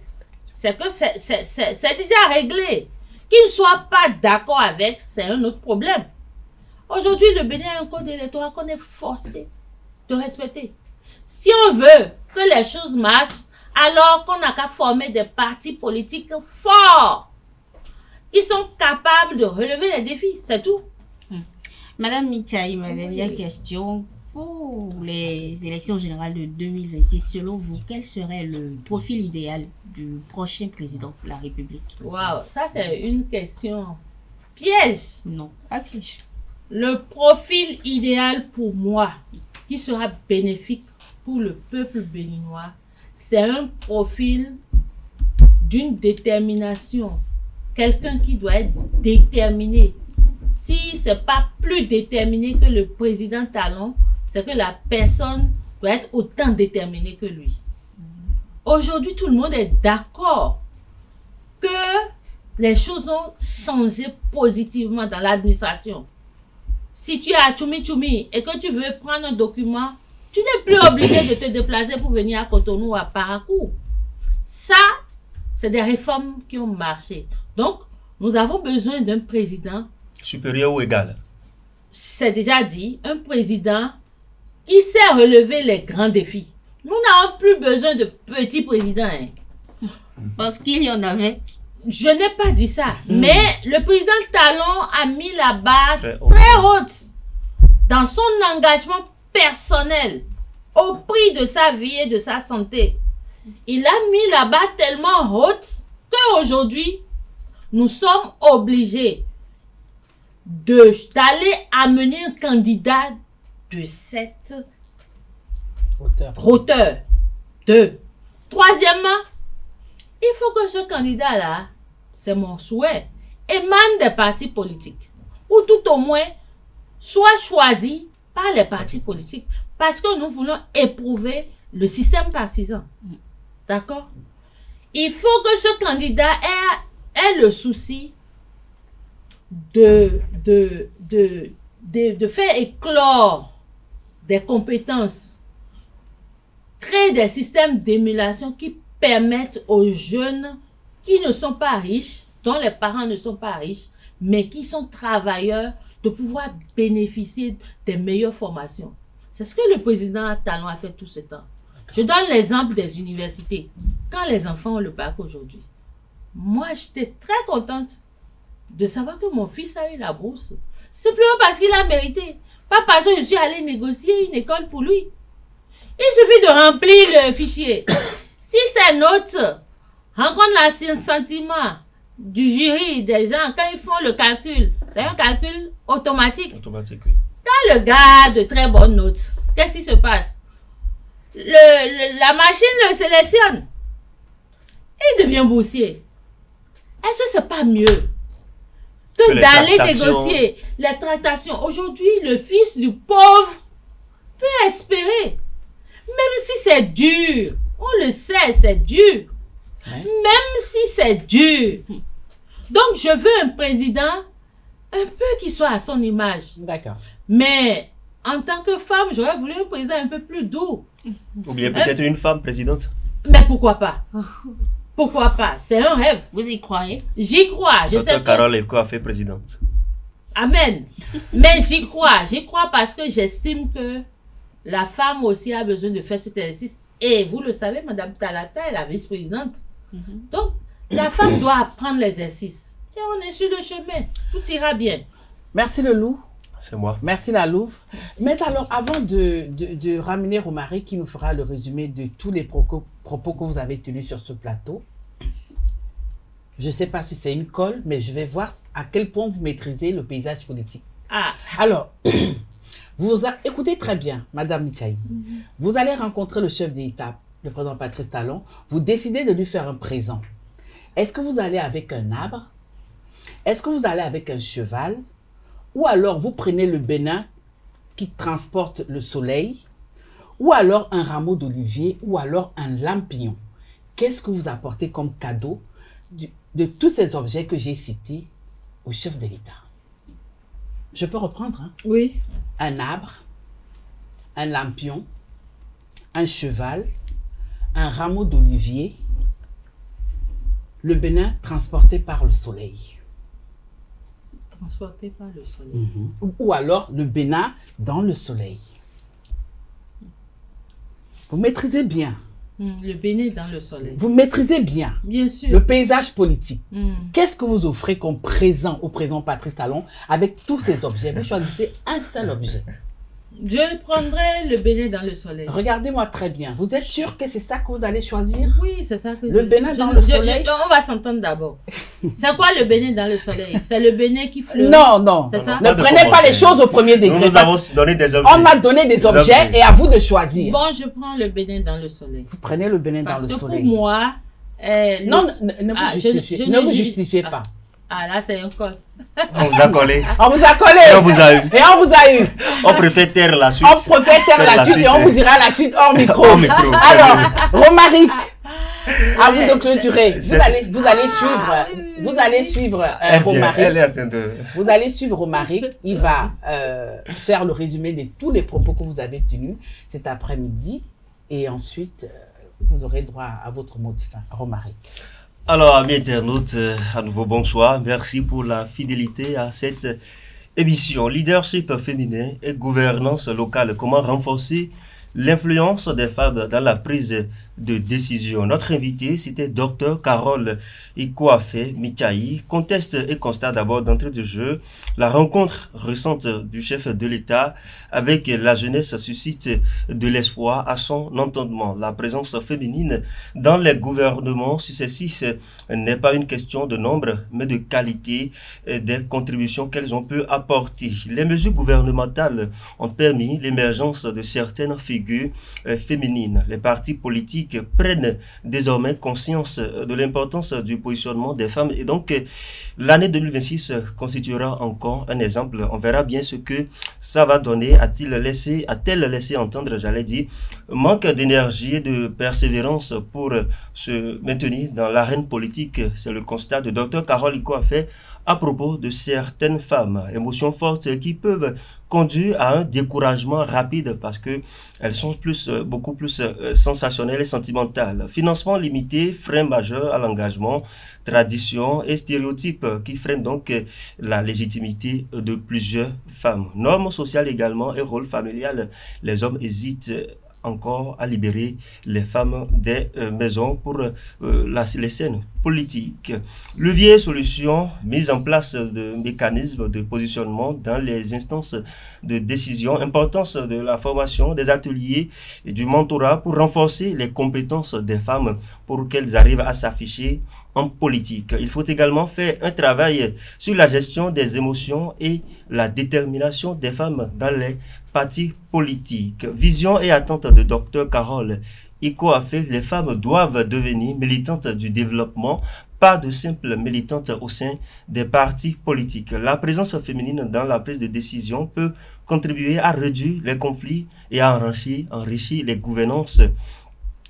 c'est que c'est déjà réglé. Qu'il ne soit pas d'accord avec, c'est un autre problème. Aujourd'hui, le Bénin a un code électoral qu'on est forcé de respecter. Si on veut que les choses marchent, alors qu'on n'a qu'à former des partis politiques forts qui sont capables de relever les défis, c'est tout. Madame Michaï, ma dernière question. Pour les élections générales de 2026, selon vous, quel serait le profil idéal du prochain président de la République? Waouh, ça c'est une question piège. Non, pas piège. Le profil idéal pour moi, qui sera bénéfique pour le peuple béninois, c'est un profil d'une détermination. Quelqu'un qui doit être déterminé. Si ce n'est pas plus déterminé que le président Talon, c'est que la personne doit être autant déterminée que lui. Aujourd'hui, tout le monde est d'accord que les choses ont changé positivement dans l'administration. Si tu es à Tchoumi et que tu veux prendre un document, tu n'es plus obligé de te déplacer pour venir à Cotonou ou à Parakou. Ça, c'est des réformes qui ont marché. Donc, nous avons besoin d'un président supérieur ou égal. C'est déjà dit, un président qui sait relever les grands défis. Nous n'avons plus besoin de petits présidents. Hein. Parce qu'il y en avait. Je n'ai pas dit ça. Mais le président Talon a mis la barre très haute dans son engagement personnel au prix de sa vie et de sa santé. Il a mis la barre tellement haute qu'aujourd'hui, nous sommes obligés d'aller amener un candidat de cette hauteur. Troisièmement, il faut que ce candidat-là, c'est mon souhait, émane des partis politiques. Ou tout au moins, soit choisi par les partis politiques. Parce que nous voulons éprouver le système partisan. D'accord? Il faut que ce candidat ait le souci de faire éclore des compétences, créer des systèmes d'émulation qui permettent aux jeunes qui ne sont pas riches, dont les parents ne sont pas riches, mais qui sont travailleurs, de pouvoir bénéficier des meilleures formations. C'est ce que le président Talon a fait tout ce temps. Je donne l'exemple des universités. Quand les enfants ont le bac aujourd'hui, moi j'étais très contente de savoir que mon fils a eu la bourse. Simplement parce qu'il a mérité. Pas parce que je suis allée négocier une école pour lui. Il suffit de remplir le fichier. Si ces notes rencontrent le sentiment du jury, des gens, quand ils font le calcul, c'est un calcul automatique. Automatique, oui. Quand le gars a de très bonnes notes, qu'est-ce qui se passe? La machine le sélectionne. Il devient boursier. Est-ce que c'est pas mieux que d'aller négocier les tractations? Aujourd'hui, le fils du pauvre peut espérer. Même si c'est dur. On le sait, c'est dur. Ouais. Même si c'est dur. Donc, je veux un président un peu qui soit à son image. D'accord. Mais en tant que femme, j'aurais voulu un président un peu plus doux. Ou bien peut-être une femme présidente. Mais pourquoi pas? Pourquoi pas? C'est un rêve. Vous y croyez? J'y crois. Je sais que Carole Eko a fait présidente. Amen. Mais j'y crois. J'y crois parce que j'estime que la femme aussi a besoin de faire cet exercice. Et vous le savez, Madame Talata est la vice-présidente. Donc, la femme doit apprendre l'exercice. Et on est sur le chemin. Tout ira bien. Merci le loup. C'est moi. Merci la Louve. Mais alors, avant de ramener Romary qui nous fera le résumé de tous les propos que vous avez tenus sur ce plateau, je ne sais pas si c'est une colle, mais je vais voir à quel point vous maîtrisez le paysage politique. Ah. Alors, écoutez très bien, Madame Michaï. Vous allez rencontrer le chef d'État, le président Patrice Talon. Vous décidez de lui faire un présent. Est-ce que vous allez avec un arbre? Est-ce que vous allez avec un cheval? Ou alors vous prenez le Bénin qui transporte le soleil? Ou alors un rameau d'olivier? Ou alors un lampion? Qu'est-ce que vous apportez comme cadeau de tous ces objets que j'ai cités au chef de l'État? Je peux reprendre, hein? Oui. Un arbre, un lampion, un cheval, un rameau d'olivier, le Bénin transporté par le soleil. Transporté par le soleil. Ou alors le Bénin dans le soleil. Vous maîtrisez bien. Le Bénin dans le soleil. Vous maîtrisez bien. Bien sûr. Le paysage politique. Qu'est-ce que vous offrez comme présent au président Patrice Talon avec tous ces objets? Vous choisissez un seul objet. Je prendrai le Bénin dans le soleil. Regardez-moi très bien. Vous êtes sûr que c'est ça que vous allez choisir? Oui, c'est ça que Le Bénin dans le soleil. On va s'entendre d'abord. C'est quoi le Bénin dans le soleil? C'est le Bénin qui fleurit. Non, non. C'est ça? Ne prenez pas les choses au premier degré. Nous avons donné des objets. On m'a donné des objets et à vous de choisir. Bon, je prends le Bénin dans le soleil. Vous prenez le Bénin dans le soleil. Parce que pour moi... Non, ne vous justifiez pas. Ah, là, c'est un col. On vous a collé. On vous a collé. Et on vous a eu. Et on vous a eu. On préfère taire la suite. On préfère taire la suite et on vous dira la suite hors micro. Hors micro. Alors, Romaric, à vous de clôturer. Vous allez suivre Romaric. Elle est en train de... Vous allez suivre Romaric. Il va faire le résumé de tous les propos que vous avez tenus cet après-midi. Et ensuite, vous aurez droit à votre mot de fin. Romaric. Alors, amis internautes, à nouveau bonsoir. Merci pour la fidélité à cette émission. Leadership féminin et gouvernance locale. Comment renforcer l'influence des femmes dans la prise de décision. Notre invité, c'était Dr Carole Ikwafe Michayi. Conteste et constate d'abord d'entrée de jeu la rencontre récente du chef de l'État avec la jeunesse suscite de l'espoir à son entendement. La présence féminine dans les gouvernements successifs n'est pas une question de nombre, mais de qualité des contributions qu'elles ont pu apporter. Les mesures gouvernementales ont permis l'émergence de certaines figures féminines. Les partis politiques prennent désormais conscience de l'importance du positionnement des femmes et donc l'année 2026 constituera encore un exemple. On verra bien ce que ça va donner. A-t-elle laissé entendre, j'allais dire, manque d'énergie et de persévérance pour se maintenir dans l'arène politique. C'est le constat de Dr Carole Ikwafe à propos de certaines femmes. Émotions fortes qui peuvent conduire à un découragement rapide parce que elles sont beaucoup plus sensationnelles et sentimentales. Financement limité, frein majeur à l'engagement, tradition et stéréotypes qui freinent donc la légitimité de plusieurs femmes. Normes sociales également et rôle familial. Les hommes hésitent encore à libérer les femmes des maisons pour les scènes politiques. Levier solution, mise en place de mécanismes de positionnement dans les instances de décision, importance de la formation, des ateliers et du mentorat pour renforcer les compétences des femmes pour qu'elles arrivent à s'afficher en politique. Il faut également faire un travail sur la gestion des émotions et la détermination des femmes dans les partis politiques. Vision et attente de Dr Carole Ikwafe, les femmes doivent devenir militantes du développement, pas de simples militantes au sein des partis politiques. La présence féminine dans la prise de décision peut contribuer à réduire les conflits et à enrichir les gouvernances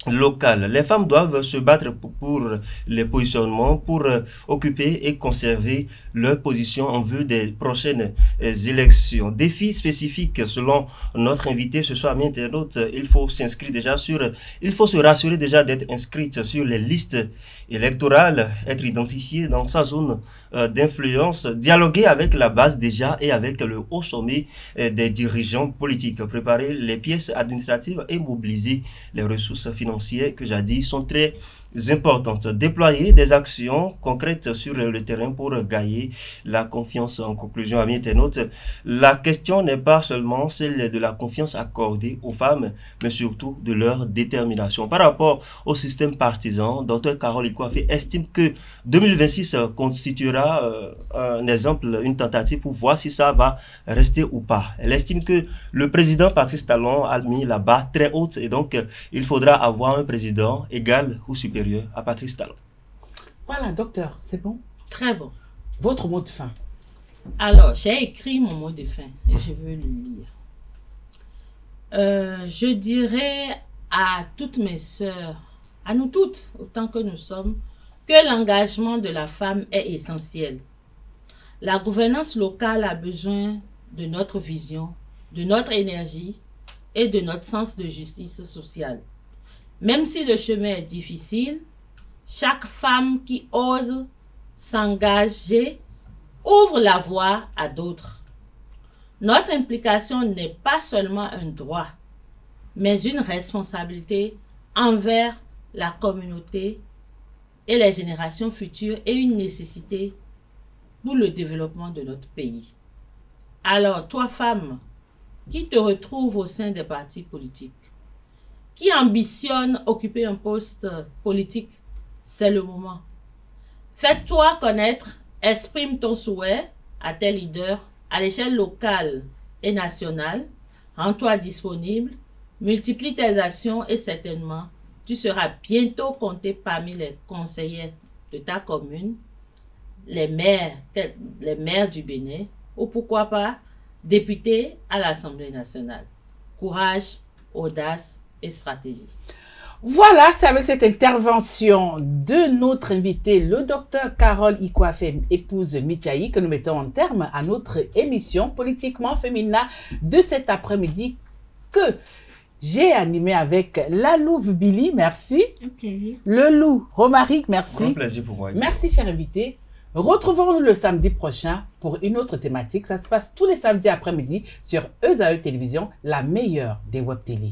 locales. Les femmes doivent se battre pour les positionnements, pour occuper et conserver leur position en vue des prochaines élections. Défis spécifiques selon notre invité ce soir, mes internautes, il faut se rassurer déjà d'être inscrite sur les listes électorales, être identifié dans sa zone d'influence, dialoguer avec la base déjà et avec le haut sommet des dirigeants politiques, préparer les pièces administratives et mobiliser les ressources financières que jadis sont très importantes. Déployer des actions concrètes sur le terrain pour gagner la confiance. En conclusion, amis internautes, la question n'est pas seulement celle de la confiance accordée aux femmes, mais surtout de leur détermination. Par rapport au système partisan, Dr Carole Ikwafe estime que 2026 constituera un exemple, une tentative pour voir si ça va rester ou pas. Elle estime que le président Patrice Talon a mis la barre très haute et donc il faudra avoir un président égal ou supérieur à Patrice Talon. Voilà, docteur, c'est bon? Très bon. Votre mot de fin. Alors, j'ai écrit mon mot de fin et je veux le lire. Je dirais à toutes mes sœurs, à nous toutes, autant que nous sommes, que l'engagement de la femme est essentiel. La gouvernance locale a besoin de notre vision, de notre énergie et de notre sens de justice sociale. Même si le chemin est difficile, chaque femme qui ose s'engager ouvre la voie à d'autres. Notre implication n'est pas seulement un droit, mais une responsabilité envers la communauté et les générations futures et une nécessité pour le développement de notre pays. Alors, toi, femme, qui te retrouve au sein des partis politiques, qui ambitionne occuper un poste politique, c'est le moment. Fais-toi connaître, exprime ton souhait à tes leaders à l'échelle locale et nationale, rends-toi disponible, multiplie tes actions et certainement, tu seras bientôt compté parmi les conseillers de ta commune, les maires du Bénin, ou pourquoi pas, députés à l'Assemblée nationale. Courage, audace et stratégie. Voilà, c'est avec cette intervention de notre invité, le docteur Carole Ikwafe, épouse Michaï, que nous mettons en terme à notre émission Politiquement Féminin de cet après-midi que j'ai animé avec la Louve Billy, merci. Un plaisir. Le Loup Romaric, merci. Un plaisir pour moi. Merci, cher invité. Retrouvons-nous le samedi prochain pour une autre thématique. Ça se passe tous les samedis après-midi sur ESAE Télévision, la meilleure des web télé.